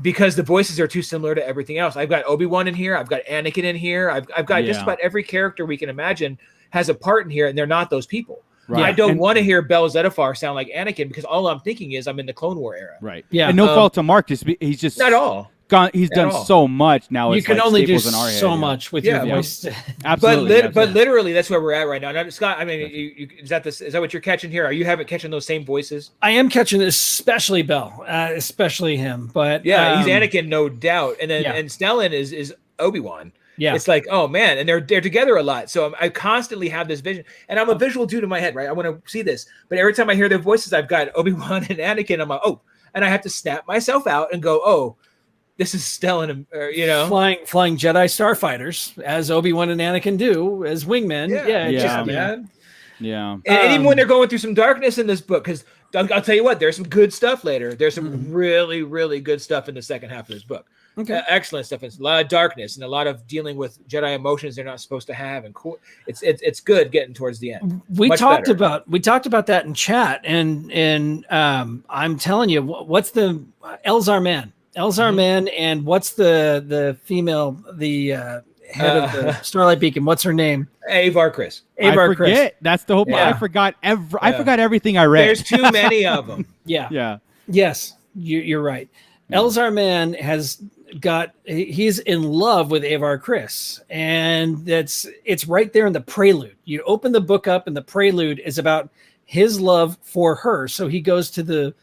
C: Because the voices are too similar to everything else. I've got Obi-Wan in here. I've got Anakin in here. I've got just about every character we can imagine has a part in here, and they're not those people. Right. I don't want to hear Bell Zettifar sound like Anakin, because all I'm thinking is I'm in the Clone War era.
A: Right. Yeah. And no fault to Mark. He's just
C: not all.
A: He's done so much now.
B: You can only do so much with your voice.
A: Absolutely.
C: But literally, that's where we're at right now. Now, Scott, I mean, is that what you're catching here? Are you catching those same voices?
B: I am catching, especially Bell, especially him. But
C: he's Anakin, no doubt. And then and Stellan is Obi-Wan. Yeah, it's like, oh man, and they're together a lot. So I constantly have this vision, and I'm a visual dude in my head, right? I want to see this, but every time I hear their voices, I've got Obi-Wan and Anakin. I'm like, oh, and I have to snap myself out and go, oh. This is Stellan,
B: flying Jedi starfighters, as Obi-Wan and Anakin do as wingmen.
C: And even when they're going through some darkness in this book, because I'll tell you what, there's some good stuff later. There's some really, really good stuff in the second half of this book. Okay, excellent stuff. It's a lot of darkness and a lot of dealing with Jedi emotions they're not supposed to have, and cool. It's good getting towards the end.
B: We talked about that in chat, and I'm telling you, what's the Elzar Man? Elzar Man, and what's the female, head of the Starlight Beacon? What's her name?
C: Avar Chris.
A: Avar Chris. That's the whole point. I forgot everything I read.
C: There's too many of them.
B: Yes, you're right. Elzar Man he's in love with Avar Chris, and it's right there in the prelude. You open the book up, and the prelude is about his love for her. So he goes to the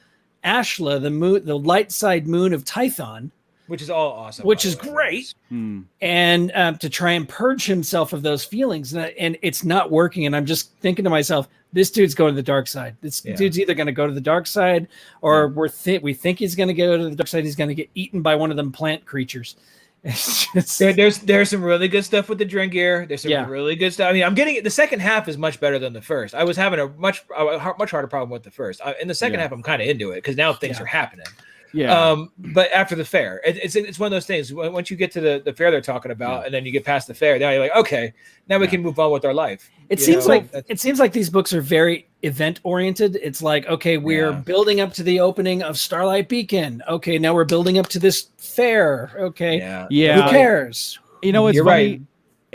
B: Ashla, the moon, the light side moon of Tython,
C: which is all awesome,
B: which is great, and to try and purge himself of those feelings, and it's not working. And I'm just thinking to myself, this dude's going to the dark side. This dude's either going to go to the dark side, or we think he's going to go to the dark side. He's going to get eaten by one of them plant creatures.
C: There's some really good stuff with the Drengir. There's some really good stuff. I mean, I'm getting it. The second half is much better than the first. I was having a much harder problem with the first. In the second half, I'm kind of into it because now things are happening. Yeah. But after the fair, it's one of those things. Once you get to the fair they're talking about, and then you get past the fair, now you're like, okay, now we can move on with our life.
B: It seems like these books are very event oriented. It's like, okay, we're building up to the opening of Starlight Beacon. Okay, now we're building up to this fair. Okay, who cares?
A: You know, it's funny. Right.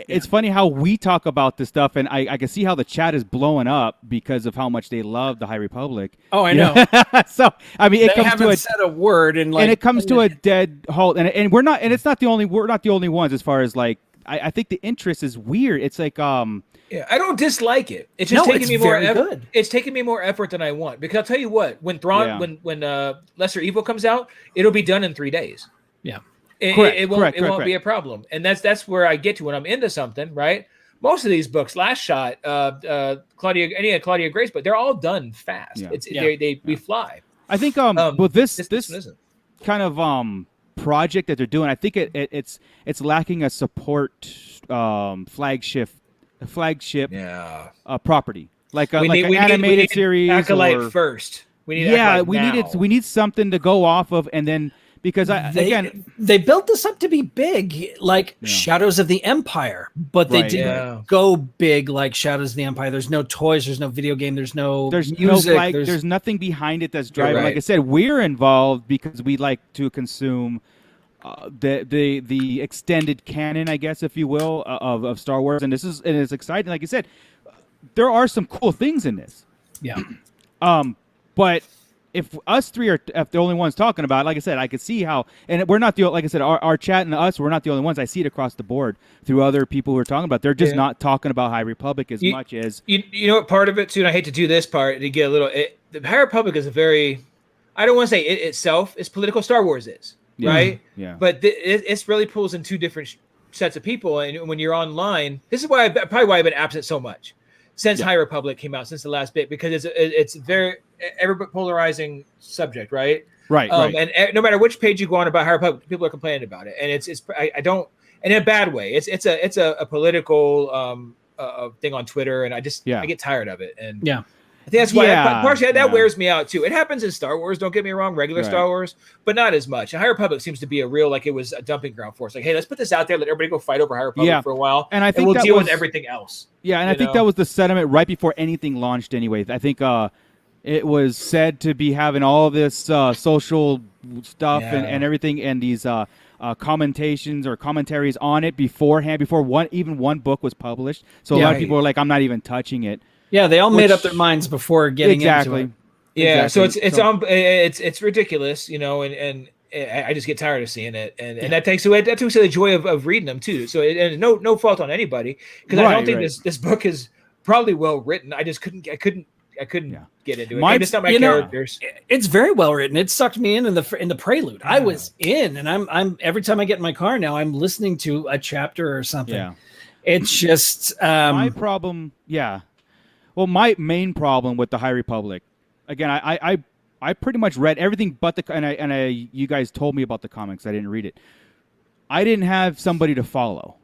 A: It's funny how we talk about this stuff, and I can see how the chat is blowing up because of how much they love the High Republic.
B: Oh, I know.
A: So I mean, it comes to
B: said a word, and
A: it comes to a dead halt, and we're not the only ones as far as like I think the interest is weird. It's like
C: I don't dislike it. It's just taking me more effort. It's taking me more effort than I want, because I'll tell you what, when Thrawn when Lesser Evil comes out, it'll be done in 3 days.
B: Yeah.
C: It won't be a problem, and that's where I get to when I'm into something, right? Most of these books, Last Shot, Claudia Grace, but they're all done fast. We fly.
A: I think with this kind of project that they're doing, I think it's lacking a support flagship property, like an animated series.
C: Acolyte first.
A: We need something to go off of, and then. because
B: they built this up to be big, like Shadows of the Empire, but they didn't go big like Shadows of the Empire. There's no toys, there's no video game, there's music,
A: there's nothing behind it that's driving. Like I said, we're involved because we like to consume the extended canon, I guess, if you will, of Star Wars, and it's exciting. Like I said, there are some cool things in this.
B: Yeah.
A: But if us three are the only ones talking about it, like I said, I could see how, and we're not like I said, our chat and us, we're not the only ones. I see it across the board through other people who are talking about it. They're just not talking about High Republic as much as.
C: You know what part of it, too, and I hate to do this part to get a little, the High Republic is a very, I don't want to say it itself is political, Star Wars is, right?
A: Yeah.
C: But it really pulls in two different sets of people. And when you're online, this is probably why I've been absent so much since High Republic came out, since the last bit, because it's very ever polarizing subject, right?
A: Right.
C: And no matter which page you go on about High Republic, people are complaining about it, and I don't, and in a bad way. It's a political thing on Twitter, and I get tired of it, and I think that's why partially that wears me out too. It happens in Star Wars, don't get me wrong, regular Star Wars, but not as much. And High Republic seems to be a real, like it was a dumping ground for us. Like, hey, let's put this out there, let everybody go fight over High Republic for a while,
A: and I think
C: we'll deal with everything else.
A: Yeah, and I think that was the sentiment right before anything launched. Anyway, I think it was said to be having all this social stuff and everything, and these commentations or commentaries on it beforehand, before one book was published. So a lot of people were like, "I'm not even touching it."
B: Yeah, they all made up their minds before getting into it.
C: Yeah, so it's ridiculous, and I just get tired of seeing it, and that takes away the joy of reading them too. So and no fault on anybody, because I don't think this book is probably well written. I couldn't get into it. It's not my characters.
B: It's very well written. It sucked me in the prelude. I was in, and I'm every time I get in my car now, I'm listening to a chapter or something. Yeah. It's just
A: my problem. Yeah. Well, my main problem with the High Republic, again, I pretty much read everything but you guys told me about the comics. I didn't read it. I didn't have somebody to follow.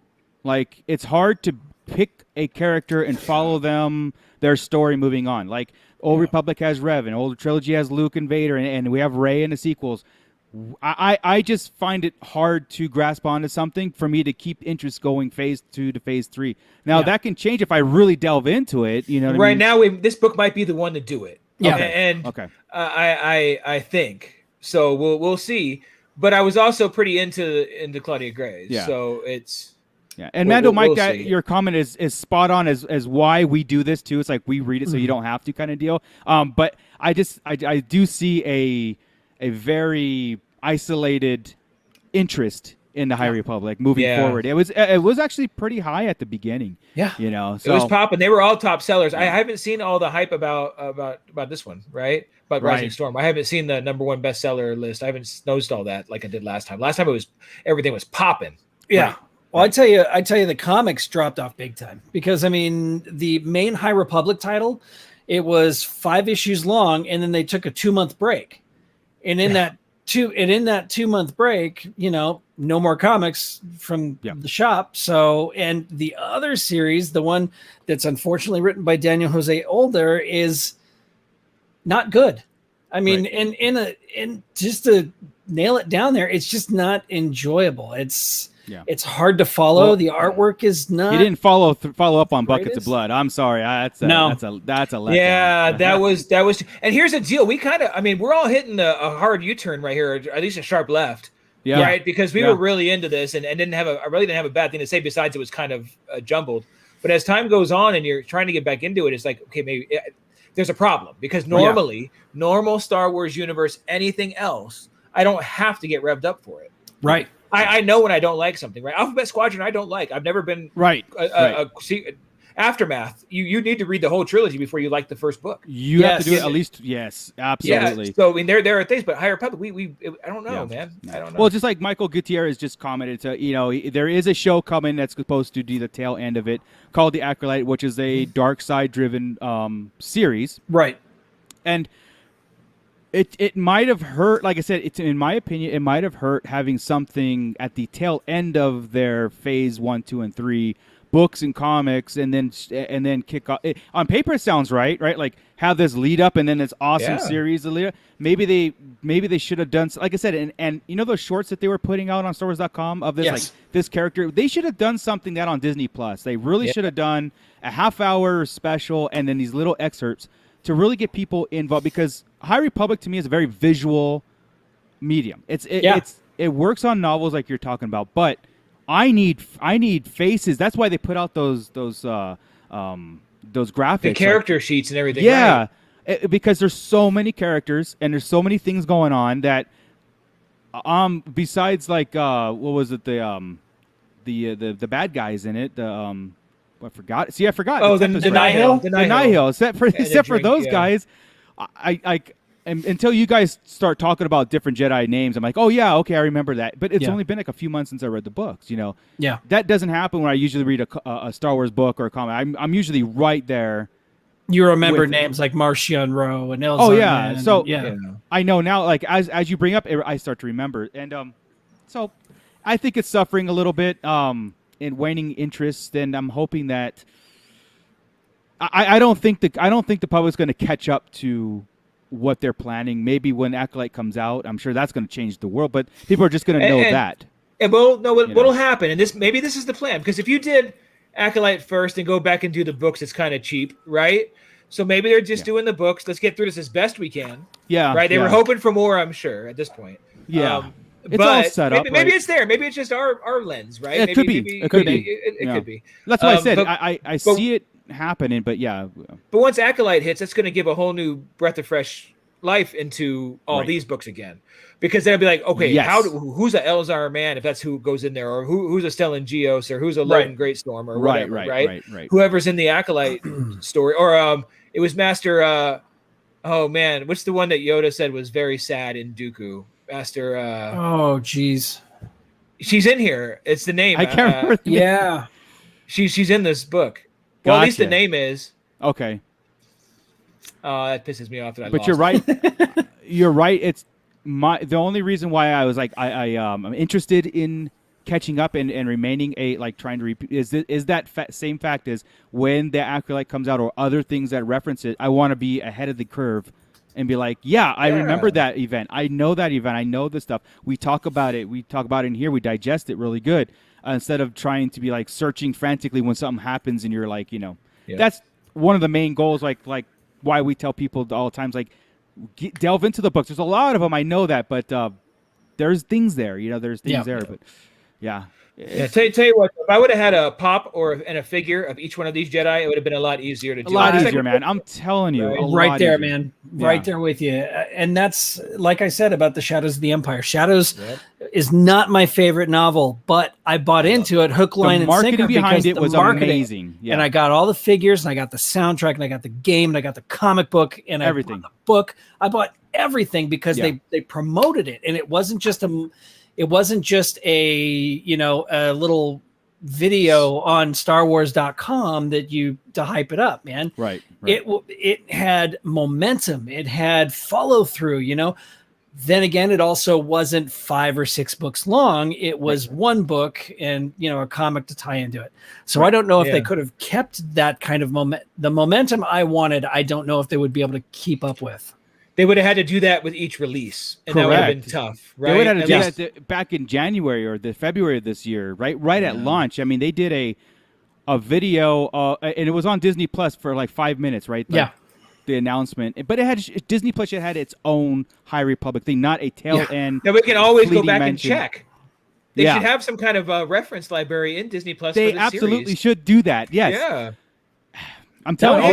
A: Like, it's hard to pick a character and follow their story moving on. Like, Old Republic has Rev, and Old Trilogy has Luke and Vader, and we have Rey in the sequels. I just find it hard to grasp onto something for me to keep interest going phase 2 to phase 3. Now that can change if I really delve into it. You know what I mean?
C: Now this book might be the one to do it.
B: Yeah.
C: Okay. I think so. We'll see. But I was also pretty into Claudia Gray.
A: Yeah.
C: So it's.
A: Yeah, and Mando, Mike, your comment is spot on as why we do this too. It's like we read it so you don't have to kind of deal. But I do see a very isolated interest in the High Republic moving forward. It was actually pretty high at the beginning. Yeah, so
C: it was popping. They were all top sellers. I haven't seen all the hype about this one, right? About Rising Storm. I haven't seen the #1 bestseller list. I haven't noticed all that like I did last time. Last time everything was popping.
B: Yeah. Right. Well, I tell you, the comics dropped off big time because the main High Republic title, it was 5 issues long, and then they took a 2-month break, and in that 2-month break, no more comics from the shop. So, and the other series, the one that's unfortunately written by Daniel Jose Older, is not good. I mean, in just to nail it down there, it's just not enjoyable. It's hard to follow. Well, the artwork is not.
A: He didn't follow up on Buckets of Blood. I'm sorry. That's a letdown.
C: Yeah, that was. And here's the deal. We we're all hitting a hard U-turn right here, or at least a sharp left. Yeah. Right. Because we were really into this and I really didn't have a bad thing to say besides it was kind of jumbled. But as time goes on and you're trying to get back into it, it's like, okay, maybe there's a problem because normal Star Wars universe, anything else, I don't have to get revved up for it.
B: Right.
C: I know when I don't like something, right? Alphabet Squadron, I don't like. I've never been Aftermath. You need to read the whole trilogy before you like the first book.
A: You have to do it at least. Yes, absolutely.
C: Yeah. So I mean, there are things, but High Republic, I don't know, man. I don't know.
A: Well, just like Michael Gutierrez just commented, there is a show coming that's supposed to do the tail end of it called The Acolyte, which is a dark side driven series,
B: right?
A: And It might have hurt, like I said, in my opinion, it might have hurt having something at the tail end of their phase 1, 2, and 3 books and comics, and then kick off. On paper, it sounds right? Like have this lead up, and then this awesome series to lead up. Maybe they should have done, like I said, and you know those shorts that they were putting out on StarWars.com of this like this character. They should have done something that on Disney Plus. They really should have done a half-hour special, and then these little excerpts to really get people involved, because High Republic to me is a very visual medium. It works on novels like you're talking about, but I need faces. That's why they put out those graphics,
C: the character sheets and everything.
A: Yeah, right? Because there's so many characters and there's so many things going on that besides like what was it, the bad guys in it, I forgot. See, I forgot.
C: Oh, the Nihil.
A: The Nihil. Except for those guys, I until you guys start talking about different Jedi names, I'm like, oh yeah, okay, I remember that. But it's only been like a few months since I read the books. You know, that doesn't happen when I usually read a Star Wars book or a comic. I'm usually right there.
B: You remember names like Marcion Rowe and Elzar.
A: Oh yeah,
B: Man,
A: so I know now. Like as you bring up, I start to remember, and so I think it's suffering a little bit in waning interest, and I'm hoping that I don't think the public's going to catch up to what they're planning. Maybe when Acolyte comes out, I'm sure that's going to change the world, but people are just going to know that.
C: And what'll happen, and maybe this is the plan, because if you did Acolyte first and go back and do the books, it's kind of cheap, right? So maybe they're just doing the books. Let's get through this as best we can. Yeah. Right? They were hoping for more, I'm sure, at this point.
A: Yeah. It's
C: but
A: all set up.
C: Maybe it's there. Maybe it's just our lens, right?
A: It could be. It could be. That's why I said I see it happening, but yeah.
C: But once Acolyte hits, that's going to give a whole new breath of fresh life into all these books again, because they'll be like, okay, who's a Elzar man if that's who goes in there, or who's a Stellan Geos, or who's a Loden Greatstorm, or whatever, right? Whoever's in the Acolyte story, or it was Master. Oh man, what's the one that Yoda said was very sad in Dooku? Master.
B: Oh geez,
C: she's in here. It's the name.
A: I can't remember.
B: Yeah,
C: she's in this book. Well, at least the name is.
A: Okay.
C: That pisses me off.
A: But you're right. You're right. It's the only reason why I was like I'm interested in catching up and remaining trying to repeat is that same fact is when the Acolyte comes out or other things that reference it, I want to be ahead of the curve and be like, I remember that event. I know that event. I know this stuff. We talk about it. We talk about it in here. We digest it really good. Instead of trying to be like searching frantically when something happens and you're like, that's one of the main goals. Like why we tell people all the times, like delve into the books. There's a lot of them. I know that, but there's things there. There's things there. But yeah.
C: Tell you what, if I would have had a pop and a figure of each one of these Jedi, it would have been a lot easier to do.
A: A lot easier, man. I'm telling you.
B: Right there, man. Right there with you. And that's, like I said about the Shadows of the Empire. Shadows is not my favorite novel, but I bought into it hook, line, and sinker.
A: The marketing behind it was amazing. Yeah.
B: And I got all the figures, and I got the soundtrack, and I got the game, and I got the comic book, and
A: everything.
B: I bought the book. I bought everything because they promoted it, and it wasn't just a a little video on StarWars.com to hype it up, man.
A: Right.
B: It had momentum. It had follow through, Then again, it also wasn't 5 or 6 books long. It was one book and, a comic to tie into it. So I don't know if they could have kept that kind of the momentum I wanted. I don't know if they would be able to keep up with.
C: They would have had to do that with each release, and that would have been tough, right?
A: They would have had to do that back in January or February of this year, right at launch. I mean, they did a video, and it was on Disney Plus for like 5 minutes, right? The announcement, but it had Disney Plus. It had its own High Republic thing, not a tail end.
C: Now we can always go back and check. They should have some kind of reference library in Disney Plus.
A: They
C: for the
A: absolutely
C: series.
A: should do that. Yes.
C: Yeah.
A: I'm telling you,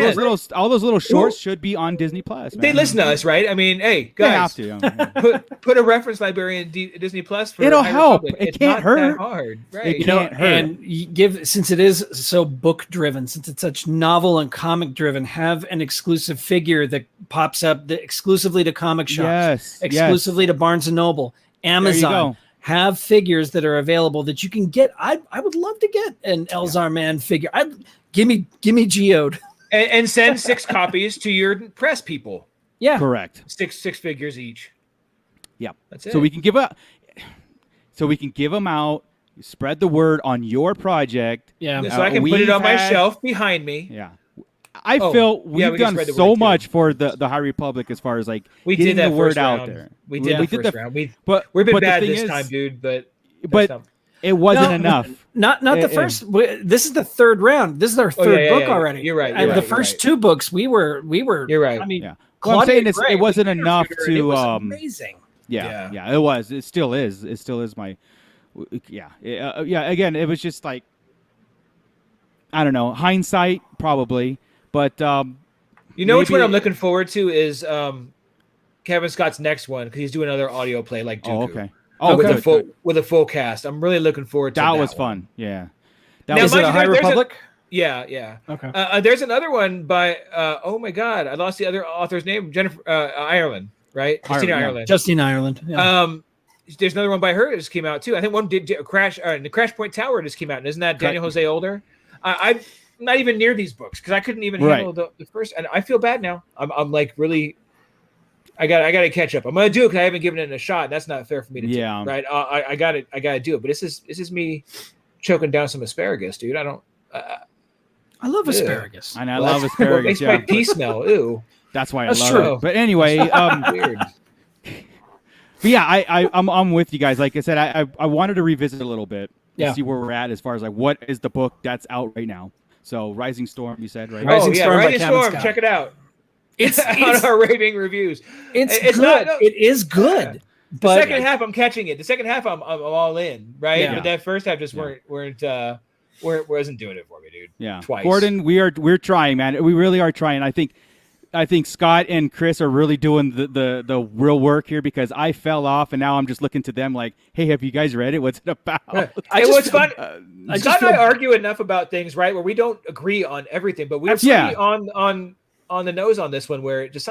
A: all those little shorts should be on Disney Plus.
C: They listen to us, right? I mean, hey guys,
A: they have to.
C: put a reference library in Disney Plus.
A: It'll help.
C: Republic.
A: It can't hurt.
C: That hard, right?
A: It can't hurt.
B: And since it is so book driven, since it's such novel and comic driven, have an exclusive figure that pops up exclusively to comic shops, exclusively to Barnes and Noble, Amazon. Have figures that are available that you can get. I would love to get an Elzar Man figure. Give me Geode.
C: And send 6 copies to your press people.
B: Yeah.
A: Correct.
C: 6 figures each.
A: Yeah.
C: That's it.
A: So we can give them out, spread the word on your project.
B: Yeah.
C: So I can put it on my shelf behind me.
A: Yeah. I feel we've
C: we can
A: done
C: spread the
A: so
C: word,
A: much
C: too.
A: for the High Republic as far as like
C: We
A: getting
C: did that
A: the word
C: first
A: out
C: round.
A: there.
C: We did the first round. We've been
A: but the
C: bad
A: thing
C: this
A: is,
C: time, dude. But
A: it wasn't enough.
B: Not the first. This is the third round. This is our third book already.
C: You're right.
B: And the first two books, we were.
C: You're right.
B: I mean,
A: well, I'm saying it wasn't enough to.
B: It was amazing.
A: Yeah, it was. It still is. It still is my. Yeah. Again, it was just like, I don't know, hindsight probably, but
C: you know which one I'm looking forward to is Kevin Scott's next one because he's doing another audio play like Dooku.
A: Oh, okay.
C: With a full cast. I'm really looking forward to that.
A: That was fun. Yeah.
B: Is it a High Republic?
C: Yeah.
B: Okay.
C: There's another one by oh my god, I lost the other author's name. Jennifer Ireland, right? Justine Ireland.
B: Justine Ireland. Yeah.
C: There's another one by her that just came out too. I think one did Crash. The Crash Point Tower just came out, and isn't that Daniel Jose Older? I'm not even near these books because I couldn't even handle the first, and I feel bad now. I'm like really. I got to catch up. I'm gonna do it because I haven't given it a shot. That's not fair for me to do. Right? I got it. I got to do it. But this is me choking down some asparagus, dude. I don't.
B: I love asparagus.
A: And I love asparagus.
C: It makes my pee smell. Ew.
A: That's why I love it. But anyway,
C: weird.
A: But yeah, I'm with you guys. Like I said, I wanted to revisit a little bit and see where we're at as far as like what is the book that's out right now. So Rising Storm, you said, right?
C: Rising Storm. Check it out.
B: It's
C: on our raving reviews.
B: It's good. It is good. But
C: the second half, I'm catching it. The second half, I'm all in, right?
B: Yeah.
C: But that first half just wasn't doing it for me, dude.
A: Yeah,
C: twice.
A: Gordon, we're trying, man. We really are trying. I think Scott and Chris are really doing the real work here because I fell off and now I'm just looking to them like, hey, have you guys read it? What's it about?
C: What's fun? Scott and I argue enough about things, right, where we don't agree on everything, but we're pretty on the nose on this one where it just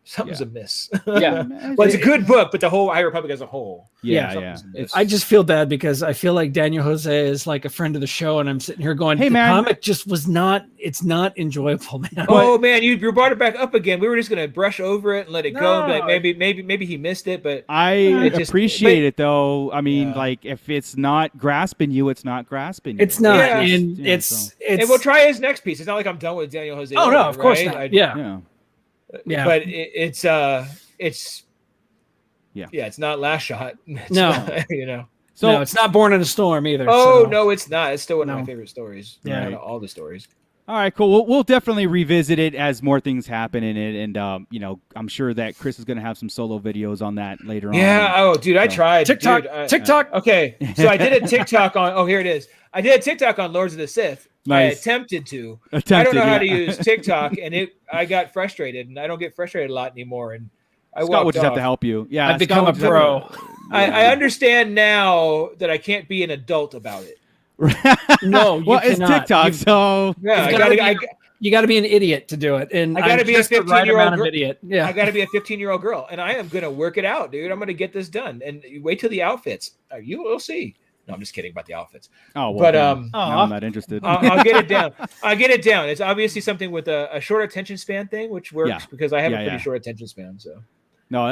C: something's amiss.
B: Yeah.
C: Well, it's a good book, but the whole High Republic as a whole.
A: Yeah.
B: I just feel bad because I feel like Daniel Jose is like a friend of the show, and I'm sitting here going, "Hey, man, the comic just it's not enjoyable, man."
C: Oh man, you brought it back up again. We were just gonna brush over it and let it go. Like maybe he missed it, but
A: I appreciate it though. I mean, like if it's not grasping you, it's not grasping you.
B: It's not, and
C: and we'll try his next piece. It's not like I'm done with Daniel Jose.
B: Oh no, of course not. Yeah.
C: But it's not Last Shot. It's not,
B: So no, it's not Born in a Storm either.
C: No, it's not. It's still one of my favorite stories.
B: Yeah,
C: out of all the stories.
A: All right, cool. We'll definitely revisit it as more things happen in it, and I'm sure that Chris is going to have some solo videos on that later on.
C: Yeah. Oh, dude, I tried
B: TikTok. TikTok.
C: Okay, so I did a TikTok on. Oh, here it is. I did a TikTok on Lords of the Sith.
A: Nice.
C: I attempted to. I don't know how to use TikTok, and I got frustrated, and I don't get frustrated a lot anymore. And
A: Scott would just have to help you. Yeah,
B: I've become a pro.
C: I understand now that I can't be an adult about it.
B: No,
A: well, it's TikTok, so
B: you got to be an idiot to do it, and
C: I got to be a 15-year-old
B: idiot. Yeah,
C: I got to be a 15-year-old girl, and I am gonna work it out, dude. I'm gonna get this done, and wait till the outfits. You will see. No, I'm just kidding about the outfits.
A: Oh, well,
C: but
A: no, I'm not interested.
C: I'll get it down. I'll get it down. It's obviously something with a short attention span thing, which works because I have a pretty short attention span. So
A: no,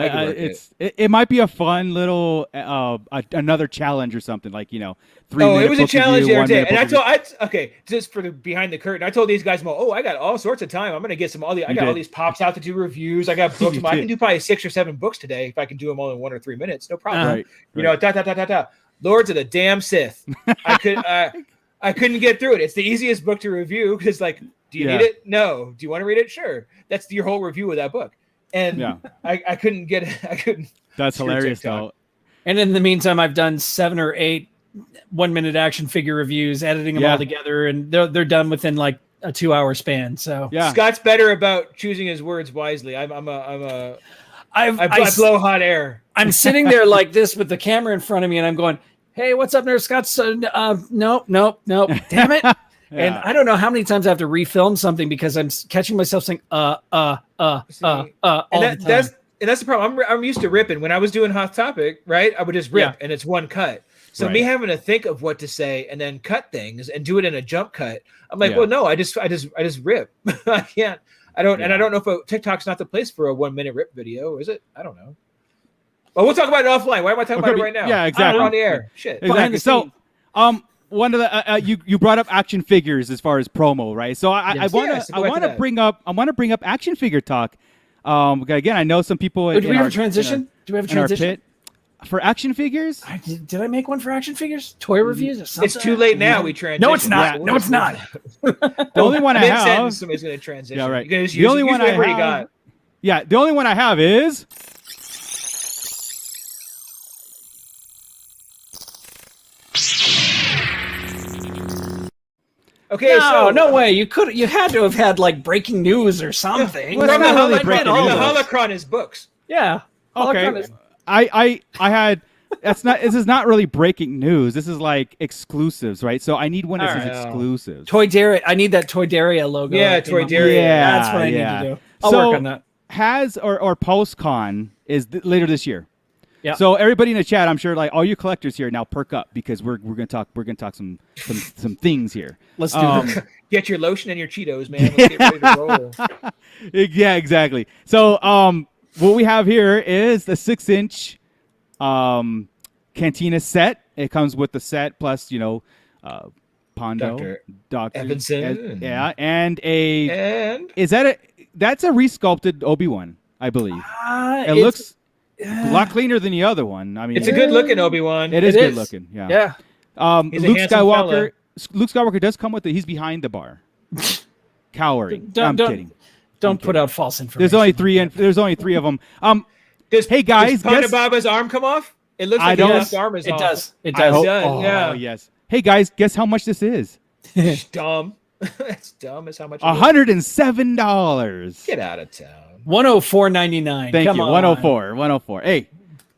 A: it might be a fun little another challenge or something like 3 minutes.
C: It was a challenge the other day, and just for the behind the curtain, I told these guys, I got all sorts of time. I'm gonna get all these pops out to do reviews. I got books. I can do probably 6 or 7 books today if I can do them all in 1 or 3 minutes. No problem.
A: Right.
C: Lords of the damn Sith. I couldn't get through it. It's the easiest book to review because, like, do you need it? No. Do you want to read it? Sure. That's your whole review of that book. And I couldn't get it. I couldn't.
A: That's hilarious, though.
B: And in the meantime, I've done 7 or 8 1-minute action figure reviews, editing them all together, and they're done within like a 2-hour span. So
C: Scott's better about choosing his words wisely. I blow hot air.
B: I'm sitting there like this with the camera in front of me, and I'm going, "Hey, what's up there, Scott?" Nope. Damn it! And I don't know how many times I have to refilm something because I'm catching myself saying all the time.
C: And that's the problem. I'm used to ripping. When I was doing Hot Topic, right, I would just rip, and it's one cut. So me having to think of what to say and then cut things and do it in a jump cut, I'm like, well, no, I just rip. I can't. I don't know if TikTok's not the place for a 1-minute rip video, is it? I don't know. Well, we'll talk about it offline. Why am I talking about it right now?
A: Yeah, exactly.
C: We're on the air. Shit.
A: Exactly. So One of the you brought up action figures as far as promo, right? So I want to bring up action figure talk. Again, I know some people.
B: Do we have a transition? Do we have a transition?
A: For action figures?
B: Did I make one for action figures? Toy reviews or something?
C: It's too late now. We transition.
B: No, it's not. No, it's not.
A: The only one I have.
C: Somebody's going to transition.
A: Yeah, right.
C: The only one I have.
A: Yeah, the only one I have is.
C: Okay,
B: no way. You had to have had like breaking news or something.
A: Well,
C: the
A: really
C: Holocron is books.
B: Yeah.
A: Okay. I had. This is not really breaking news. This is like exclusives, right? So I need one that says exclusives.
B: Toy Daria. I need that Toy Daria logo.
C: Yeah, Toy Daria.
A: Yeah,
B: that's what I need to do. I'll work on that.
A: Has or Pulsecon is later this year.
B: Yeah.
A: So everybody in the chat, I'm sure, like all you collectors here, now perk up because we're gonna talk some things here.
B: Let's do this.
C: Get your lotion and your Cheetos, man. Let's get ready to roll.
A: Yeah, exactly. So what we have here is the 6-inch Cantina set. It comes with the set plus Pondo, Dr.
C: Evanson,
A: and
C: is
A: that's a resculpted Obi-Wan, I believe. It looks a lot cleaner than the other one. I mean,
C: it's a good looking Obi-Wan.
A: It is good looking. Yeah.
B: Yeah.
A: Luke Skywalker. Luke Skywalker does come with it. He's behind the bar, cowering. I'm kidding.
B: Don't put out false information.
A: There's only three of them.
C: Hey guys, does Ponda Baba's arm come off? It looks like his arm is off.
B: It does. It does.
C: Yeah.
A: Yes. Hey guys, guess how much this is?
C: Dumb. That's dumb. Is how much?
A: $107.
C: Get out of town.
B: $104.99.
A: Thank you. 104. Hey,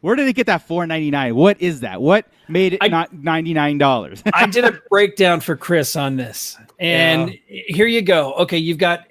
A: where did they get that $4.99? What is that? What made it not $99?
B: I did a breakdown for Chris on this. And here you go. Okay,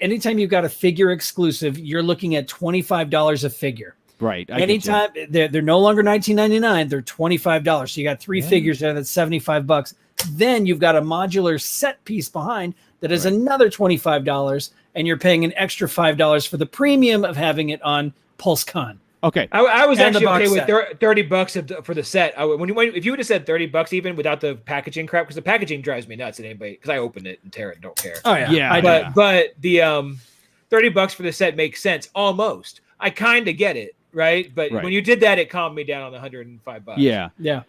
B: anytime you've got a figure exclusive, you're looking at $25 a figure.
A: Right.
B: Anytime they're no longer $19.99, they're $25. So you got three figures there that's $75. Then you've got a modular set piece behind that is another $25, and you're paying an extra $5 for the premium of having it on Pulsecon.
A: Okay.
C: I was actually okay with $30 for the set. If you would have said $30 even without the packaging crap, because the packaging drives me nuts at anybody, because I open it and tear it and don't care.
B: Oh yeah.
C: But the $30 for the set makes sense almost. I kind of get it, right? But when you did that, it calmed me down on the $105.
A: Yeah.
C: But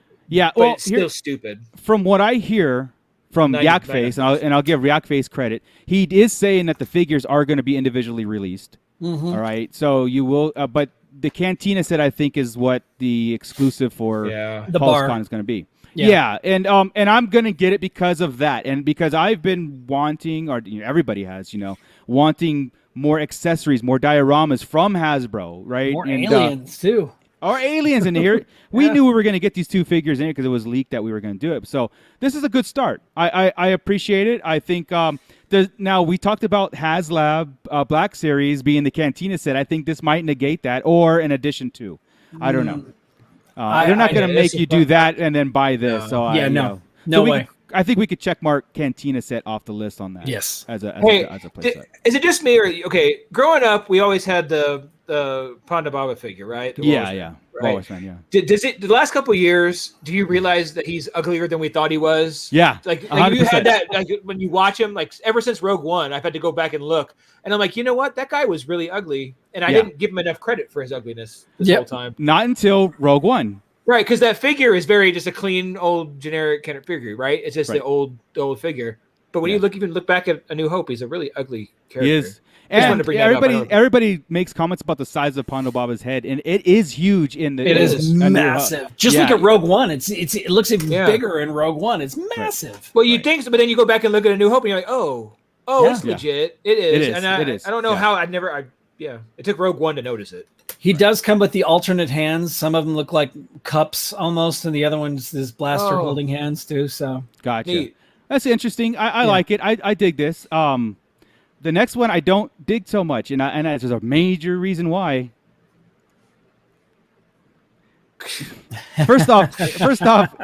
A: well,
C: it's still stupid.
A: From what I hear from Yakface, and I'll give Yakface credit, he is saying that the figures are going to be individually released.
B: Mm-hmm.
A: All right. So you will, but the Cantina set, I think, is what the exclusive for
B: the bar
A: is going to be. Yeah. And I'm going to get it because of that, and because I've been wanting, or everybody has, wanting more accessories, more dioramas from Hasbro, right?
B: More aliens too.
A: Or aliens in here. We knew we were going to get these two figures in here because it was leaked that we were going to do it. So this is a good start. I appreciate it. I think now we talked about HasLab Black Series being the Cantina set. I think this might negate that, or in addition to. I don't know. They're not going to make you do that and then buy this.
B: No way.
A: I think we could check mark Cantina set off the list on that.
B: Yes.
A: As a play set.
C: Is it just me or growing up we always had the Ponda Baba figure, right?
A: Yeah.
C: Right. Does it the last couple of years? Do you realize that he's uglier than we thought he was?
A: Yeah,
C: like you had that. Like when you watch him, like ever since Rogue One, I've had to go back and look, and I'm like, you know what? That guy was really ugly, and I didn't give him enough credit for his ugliness this whole time.
A: Not until Rogue One.
C: Right, because that figure is very just a clean old generic kind of figure, right? It's just the old figure. But when you look back at A New Hope, he's a really ugly character.
A: He is. And everybody makes comments about the size of Ponda Baba's head, and it is huge in the.
B: It is massive. Just look at Rogue One. It looks even bigger in Rogue One. It's massive.
C: Right. Well, you think so, but then you go back and look at A New Hope, and you're like, oh, it's legit. It is.
A: It is.
C: I don't know how it took Rogue One to notice it.
B: He does come with the alternate hands. Some of them look like cups almost, and the other one's this blaster holding hands too. So
A: gotcha.
C: Neat.
A: That's interesting. I like it. I dig this. The next one I don't dig so much, and there's a major reason why. First off,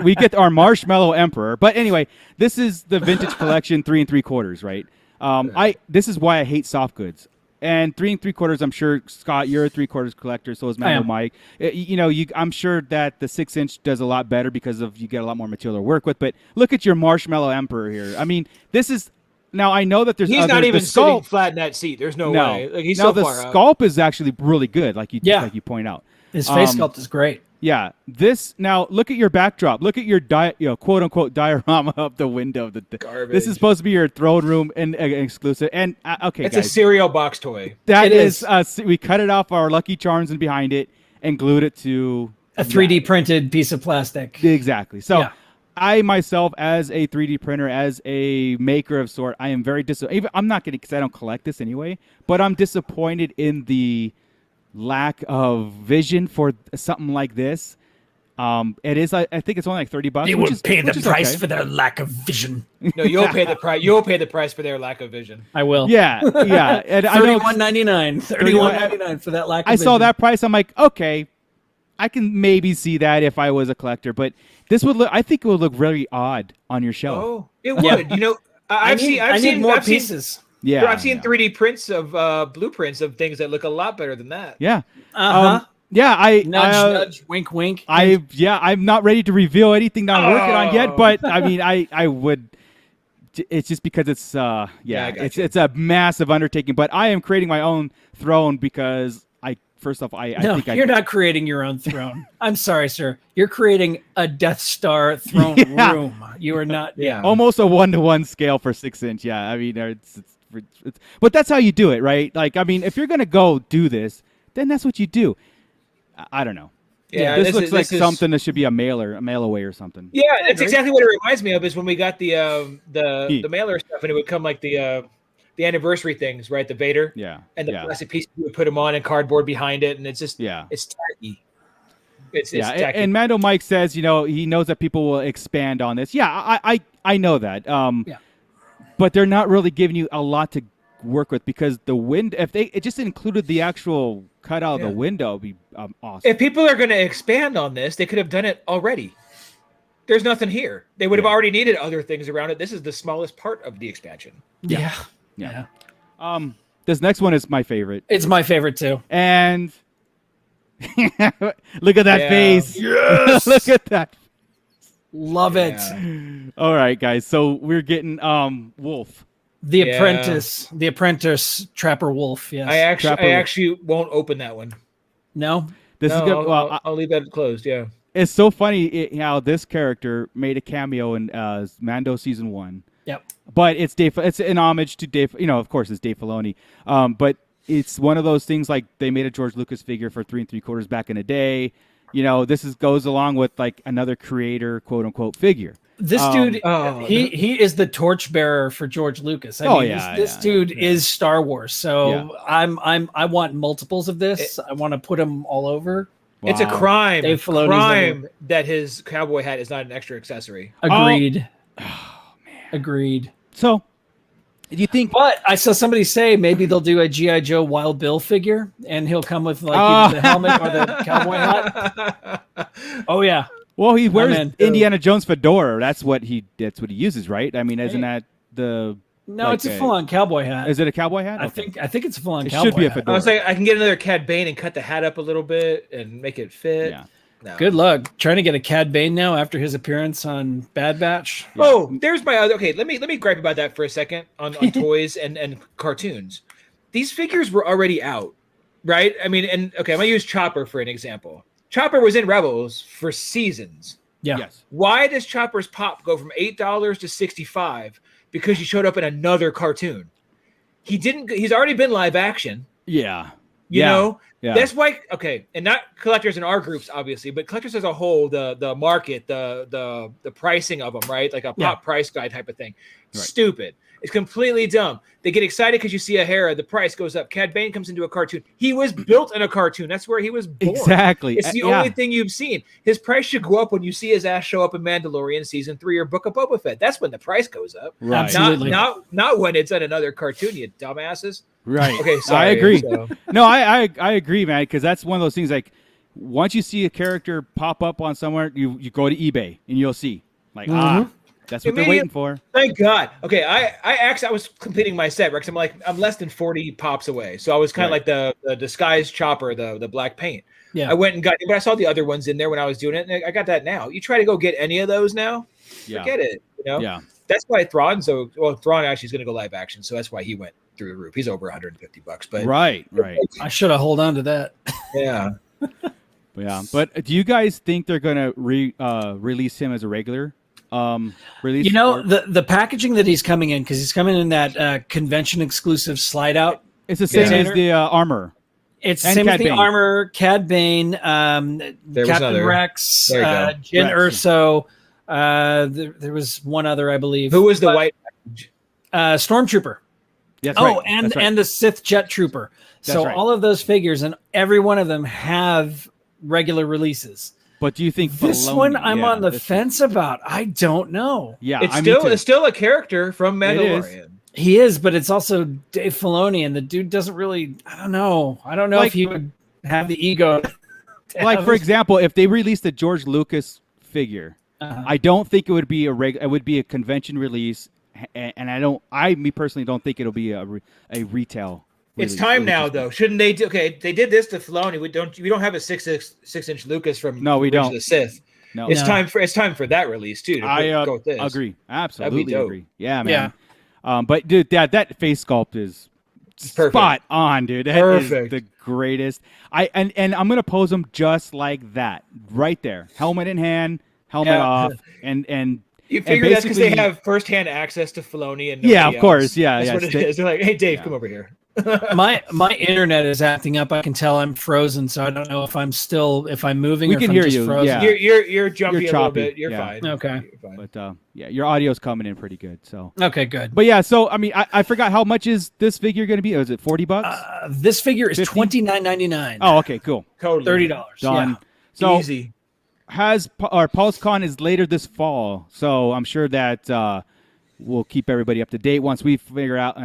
A: we get our Marshmallow Emperor. But anyway, this is the Vintage Collection 3 3/4, right? This is why I hate soft goods. And 3 3/4, I'm sure, Scott, you're a 3/4 collector, so is Mando
B: am.
A: Mike. I'm sure that the 6-inch does a lot better because of you get a lot more material to work with. But look at your Marshmallow Emperor here. I mean, this is now I know that there's
C: He's not even sitting flat in that seat. There's no way. Like, he's so
A: the
C: far out.
A: sculpt is actually really good, like you point out.
B: His face sculpt is great.
A: Yeah. This now look at your backdrop. Look at your quote unquote diorama of the window.
C: Garbage.
A: This is supposed to be your throne room and exclusive. And okay,
C: it's
A: guys,
C: a cereal box toy.
A: that is we cut it off our Lucky Charms and behind it and glued it to
B: A 3D printed piece of plastic.
A: exactly. So
B: Yeah.
A: I myself, as a 3D printer, as a maker of sort, I am very disappointed. I'm not getting because I don't collect this anyway, but I'm disappointed in the lack of vision for something like this. It is. I think it's only like $30.
B: They
A: which
B: will
A: is,
B: pay the
A: which is
B: price
A: okay.
B: for their lack of vision.
C: No, you'll pay the price. You'll pay the price for their lack of vision.
B: I will.
A: Yeah, yeah. And I know
B: $31.99. $31.99 for that lack of
A: I
B: vision.
A: saw that price. I'm like, okay, I can maybe see that if I was a collector, but this would look. I think it would look really odd on your shelf.
C: Oh, it would. You know,
B: I need more pieces.
A: Yeah,
C: I've seen 3D prints of blueprints of things that look a lot better than that.
A: Yeah.
B: Uh-huh.
A: Yeah,
B: Nudge, wink, wink.
A: I'm not ready to reveal anything that I'm working on yet, but I mean, I would. It's just because it's it's a massive undertaking. But I am creating my own throne because first off, I think
B: you're not creating your own throne. I'm sorry, sir. You're creating a Death Star throne room. You are not.
C: Yeah.
A: Almost a 1-to-1 scale for 6-inch. Yeah, I mean, it's but that's how you do it, right? Like, I mean, if you're gonna go do this, then that's what you do. I don't know.
C: Yeah,
A: this looks like something that should be a mail away or something.
C: Yeah, that's exactly what it reminds me of. Is when we got the mailer stuff, and it would come like the anniversary things, right? The Vader, and the plastic piece you would put them on and cardboard behind it, and it's just it's tacky. It's tacky.
A: And Mando Mike says, he knows that people will expand on this. Yeah, I know that. But they're not really giving you a lot to work with because the if it just included the actual cutout of the window, it'd be awesome.
C: If people are going to expand on this, they could have done it already. There's nothing here. They would have already needed other things around it. This is the smallest part of the expansion.
B: Yeah.
A: This next one is my favorite.
B: It's my favorite too.
A: And look at that face.
B: Yes.
A: Look at that.
B: Love it.
A: All right, guys. So we're getting Wolf.
B: The Apprentice, Trapper Wolf. Yes.
C: I actually won't open that one.
B: No.
A: This is good. Well,
C: I'll leave that closed. Yeah.
A: It's so funny how this character made a cameo in Mando season 1.
B: Yep.
A: But it's an homage to Dave. Of course, it's Dave Filoni. But it's one of those things like they made a George Lucas figure for 3 3/4 back in the day. This goes along with like another creator, quote unquote, figure.
B: This dude, he is the torchbearer for George Lucas. I mean, this dude is Star Wars. So I want multiples of this. I want to put them all over.
C: Wow. It's a crime.
B: Dave Filoni's
C: that his cowboy hat is not an extra accessory.
B: Agreed. Oh man. Agreed.
A: So, do you think?
B: But I saw somebody say maybe they'll do a G.I. Joe Wild Bill figure, and he'll come with like either the helmet or the cowboy hat. Oh yeah.
A: Well, he wears Indiana Jones fedora. That's what he uses, right? I mean, isn't that the?
B: No, it's a full-on cowboy hat.
A: Is it a cowboy hat?
B: I think it's a full-on
A: it
B: cowboy
A: should be a
B: hat.
A: fedora.
C: I was like, I can get another Cad Bane and cut the hat up a little bit and make it fit.
A: Yeah.
C: No.
B: Good luck trying to get a Cad Bane now after his appearance on Bad Batch.
C: Yeah. Oh, there's my other. Okay, let me gripe about that for a second on toys and cartoons. These figures were already out, right? I mean, and okay, I'm gonna use Chopper for an example. Chopper was in Rebels for seasons.
B: Yeah.
A: Yes.
C: Why does Chopper's pop go from $8 to $65? Because he showed up in another cartoon. He didn't. He's already been live action.
A: Yeah.
C: You know.
A: Yeah.
C: That's why. Okay, and not collectors in our groups, obviously, but collectors as a whole, the market, the pricing of them, right? Like a pop price guide type of thing.
A: Right.
C: Stupid. It's completely dumb. They get excited because you see a Hera, the price goes up. Cad Bane comes into a cartoon. He was built in a cartoon. That's where he was born.
A: Exactly.
C: It's the only thing you've seen. His price should go up when you see his ass show up in Mandalorian season 3 or Book of Boba Fett. That's when the price goes up.
A: Right.
B: Absolutely.
C: Not when it's in another cartoon, you dumbasses.
A: Right.
C: Okay, sorry.
A: I agree.
C: So.
A: No, I agree, man, because that's one of those things like once you see a character pop up on somewhere, you go to eBay and you'll see like That's what they're waiting for.
C: Thank God. Okay, I was completing my set, Rex. I'm less than 40 pops away, so I was kind of like the disguised chopper, the black paint.
B: Yeah.
C: I went and got, but I saw the other ones in there when I was doing it, and I got that now. You try to go get any of those now, forget it.
A: Yeah.
C: That's why Thrawn. Thrawn actually is going to go live action, so that's why he went through the roof. He's over $150. But
A: right.
B: I should have held on to that.
C: Yeah.
A: Yeah. But do you guys think they're going to release him as a regular? Release?
B: The packaging that he's coming in, because he's coming in that convention exclusive slide out.
A: It's the same as the armor.
B: It's the same as the armor. Cad Bane, Captain Rex, Jyn Erso. There was one other, I believe.
C: Who was the white
B: Stormtrooper?
A: That's right.
B: And the Sith Jet Trooper. So all of those figures and every one of them have regular releases.
A: But do you think
B: this one I'm on the fence about? I don't know.
A: Yeah,
C: it's still a character from Mandalorian.
B: He is, but it's also Dave Filoni, and the dude doesn't really. I don't know if he would have the ego.
A: Like for example, if they released a George Lucas figure, I don't think it would be it would be a convention release, and I personally don't think it'll be a retail.
C: It's time now, though. Shouldn't they? Okay, they did this to Filoni. We don't have a 6-inch Lucas from
A: we don't.
C: The Sith.
A: No,
C: it's time for that release too.
A: I
C: go with this.
A: Agree, absolutely agree. Yeah, man.
B: Yeah.
A: But dude, that face sculpt is spot on, dude. That is the greatest. And I'm gonna pose him just like that, right there, helmet in hand, helmet off, and.
C: You figure that's because they have firsthand access to Filoni and
A: of course,
C: that's what it is. They're like, hey, Dave, come over here.
B: my internet is acting up. I can tell I'm frozen, so I don't know if I'm moving.
A: We
B: or
A: can
B: if
A: hear
B: I'm just
A: you.
B: frozen.
A: Yeah.
C: You're jumpy a little bit. You're fine.
B: Okay.
C: You're fine.
A: But your audio's coming in pretty good. So
B: okay, good.
A: But yeah, so I mean, I forgot how much is this figure going to be? Is it $40?
B: This figure is $29.99.
A: Oh, okay, cool.
B: Totally $30.
A: Done.
B: Yeah.
A: So
C: easy.
A: Pulsecon is later this fall, so I'm sure that we'll keep everybody up to date once we figure out,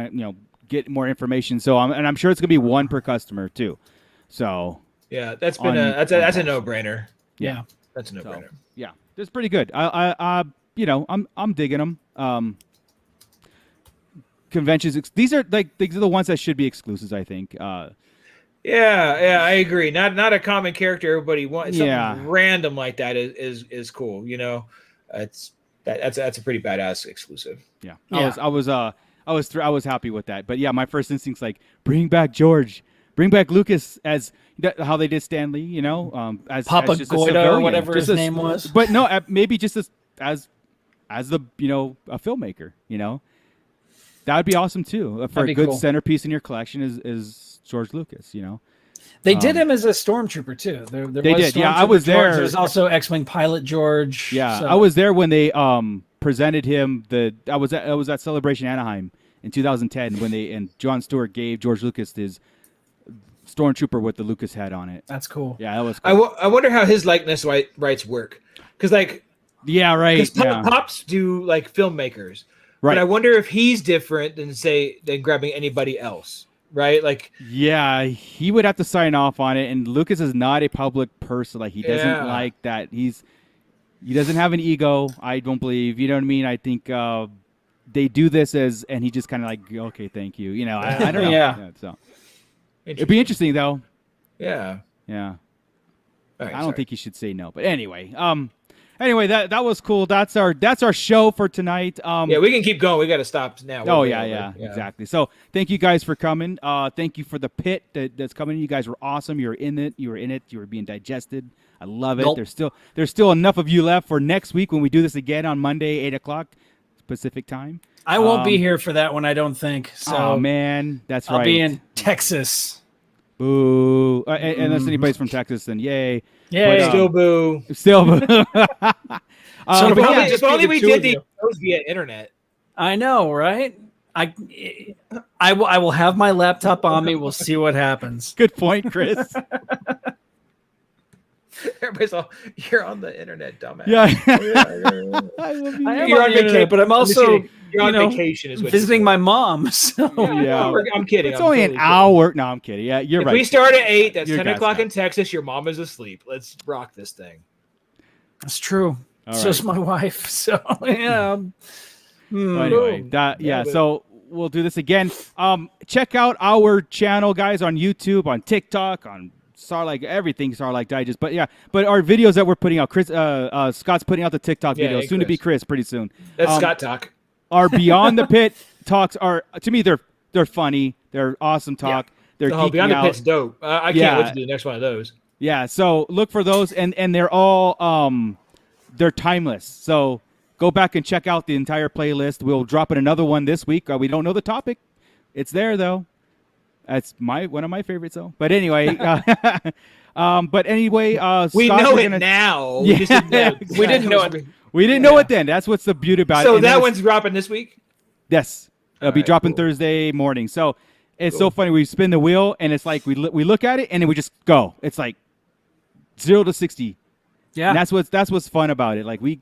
A: get more information. So I'm sure it's gonna be one per customer too. So
C: yeah, that's a no-brainer.
B: Yeah,
C: that's a no-brainer.
A: So, yeah, that's pretty good. I'm digging them. Conventions. These are the ones that should be exclusives, I think.
C: Yeah, I agree. Not a common character everybody wants. Something random like that is cool. That's a pretty badass exclusive.
A: Yeah. I was happy with that. But yeah, my first instinct's like, bring back George, bring back Lucas as how they did Stanley. As
B: Papa
A: as just
B: Goida or whatever his name was.
A: But no, maybe just as the a filmmaker. That would be awesome too. For a good centerpiece in your collection is George Lucas,
B: They did him as a stormtrooper too.
A: They did. Yeah, I was there.
B: There's also X-Wing pilot George.
A: Yeah, so. I was there when they presented him. I was at Celebration Anaheim in 2010 when Jon Stewart gave George Lucas his stormtrooper with the Lucas head on it.
B: That's cool.
A: Yeah, that was cool.
C: I wonder how his likeness rights work, because
A: yeah, right.
C: Because pops do filmmakers,
A: right?
C: But I wonder if he's different than grabbing anybody else. Right,
A: yeah, he would have to sign off on it, and Lucas is not a public person. He doesn't like that. He doesn't have an ego. I don't believe. You know what I mean? I think they do this and he just kind of okay, thank you. I don't know.
B: Yeah.
A: So it'd be interesting though.
C: Yeah.
A: Yeah.
C: Right,
A: I don't think you should say no, but anyway, that was cool. That's our show for tonight.
C: Yeah, we can keep going. We got to stop now.
A: Oh yeah, exactly. So thank you guys for coming. Thank you for the pit that's coming. You guys were awesome. You were in it. You were being digested. I love it. Gulp. There's still enough of you left for next week when we do this again on Monday, 8:00 Pacific time.
B: I won't be here for that one, I don't think. So
A: oh man, that's right.
B: I'll be in Texas.
A: Boo! Unless anybody's from Texas, then yay.
B: Yeah,
C: but, still boo.
A: Still boo.
C: So if only we did these shows via internet.
B: I know, right? I will have my laptop on me. We'll see what happens.
A: Good point, Chris.
C: Everybody's all, you're on the internet, dumbass.
A: Yeah.
B: You're on vacation, but I'm also
C: you're on vacation is what
B: visiting my mom. So
A: yeah,
C: I'm kidding.
A: It's only an hour. No, I'm kidding. Yeah, you're right.
C: If we start at 8, that's 10 o'clock in Texas. Your mom is asleep. Let's rock this thing.
B: That's true.
A: All
B: So's
A: right.
B: my wife. So yeah.
A: Well, anyway,
C: Yeah, but-
A: so we'll do this again. Check out our channel, guys, on YouTube, on TikTok, on Sarlacc, everything Sarlacc Digest. But yeah, but our videos that we're putting out, Chris, Scott's putting out the TikTok
C: Yeah,
A: video,
C: hey,
A: soon to be
C: Chris.
A: Chris, pretty soon.
C: That's Scott talk.
A: Our Beyond the Pit talks are, to me, they're funny, they're awesome talk, they're
C: Oh,
A: geeking
C: Beyond the
A: out.
C: Pit's dope. I can't wait to do the next one of those.
A: Yeah, so look for those, and they're all they're timeless. So go back and check out the entire playlist. We'll drop in another one this week. We don't know the topic. It's there though. That's one of my favorites though. But anyway, Scott,
C: We know
A: we're
C: it
A: gonna-
C: now.
A: Yeah.
C: We, just didn't know.
B: We didn't know it.
A: We didn't know it then. That's what's the beauty about it.
C: So
A: And
C: that
A: then
C: one's dropping this week.
A: yes, it'll be
C: right,
A: dropping
C: cool.
A: Thursday morning. So it's so funny. We spin the wheel and it's like we look at it and then we just go. It's like 0 to 60.
B: Yeah.
A: And that's what's fun about it. Like we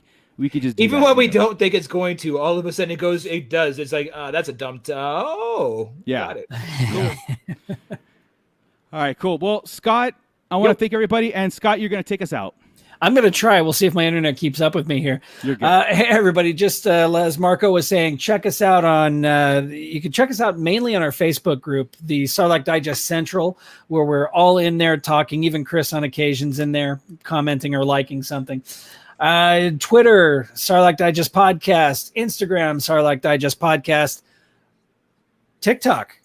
A: could just do
C: Even
A: that,
C: when we
A: you know?
C: don't think it's going to, all of a sudden it does. It's like, that's a dumb.
A: Yeah.
C: Got it.
A: All right, cool. Well, Scott, I want to thank everybody, and Scott, you're going to take us out.
B: I'm going to try. We'll see if my internet keeps up with me here.
A: You're good.
B: Hey, everybody, just as Marco was saying, check us out on, you can check us out mainly on our Facebook group, the Sarlacc Digest Central, where we're all in there talking, even Chris on occasions in there commenting or liking something. Twitter, Sarlacc Digest Podcast, Instagram, Sarlacc Digest Podcast, TikTok,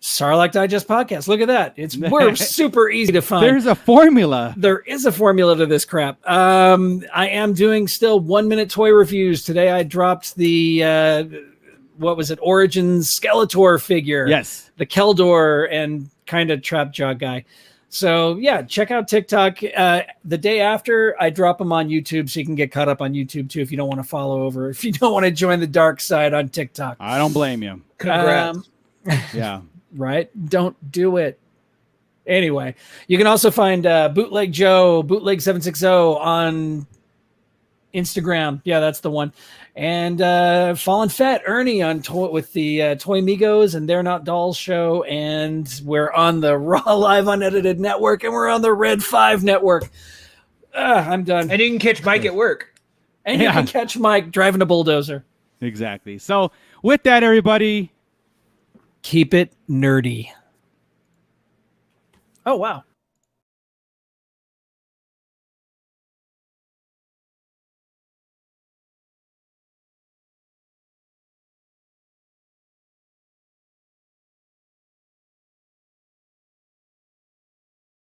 B: Sarlacc Digest Podcast. Look at that. We're super easy to find.
A: There's a formula.
B: There is a formula to this crap. I am doing still 1 minute toy reviews. Today I dropped the, what was it? Origins Skeletor figure.
A: Yes.
B: The Keldor and kind of trap jaw guy. So yeah, check out TikTok. The day after I drop them on YouTube, so you can get caught up on YouTube too if you don't want to follow over. If you don't want to join the dark side on TikTok.
A: I don't blame you.
C: Congrats.
A: Yeah.
B: Right? Don't do it. Anyway, you can also find Bootleg Joe, Bootleg 760 on Instagram. Yeah, that's the one. And Fallen Fat Ernie on with the Toy Migos and They're Not Dolls show. And we're on the Raw Live Unedited Network, and we're on the Red 5 Network. I'm done.
C: And you can catch Mike at work.
B: And you can catch Mike driving a bulldozer.
A: Exactly. So with that, everybody,
B: Keep it nerdy. Oh, wow.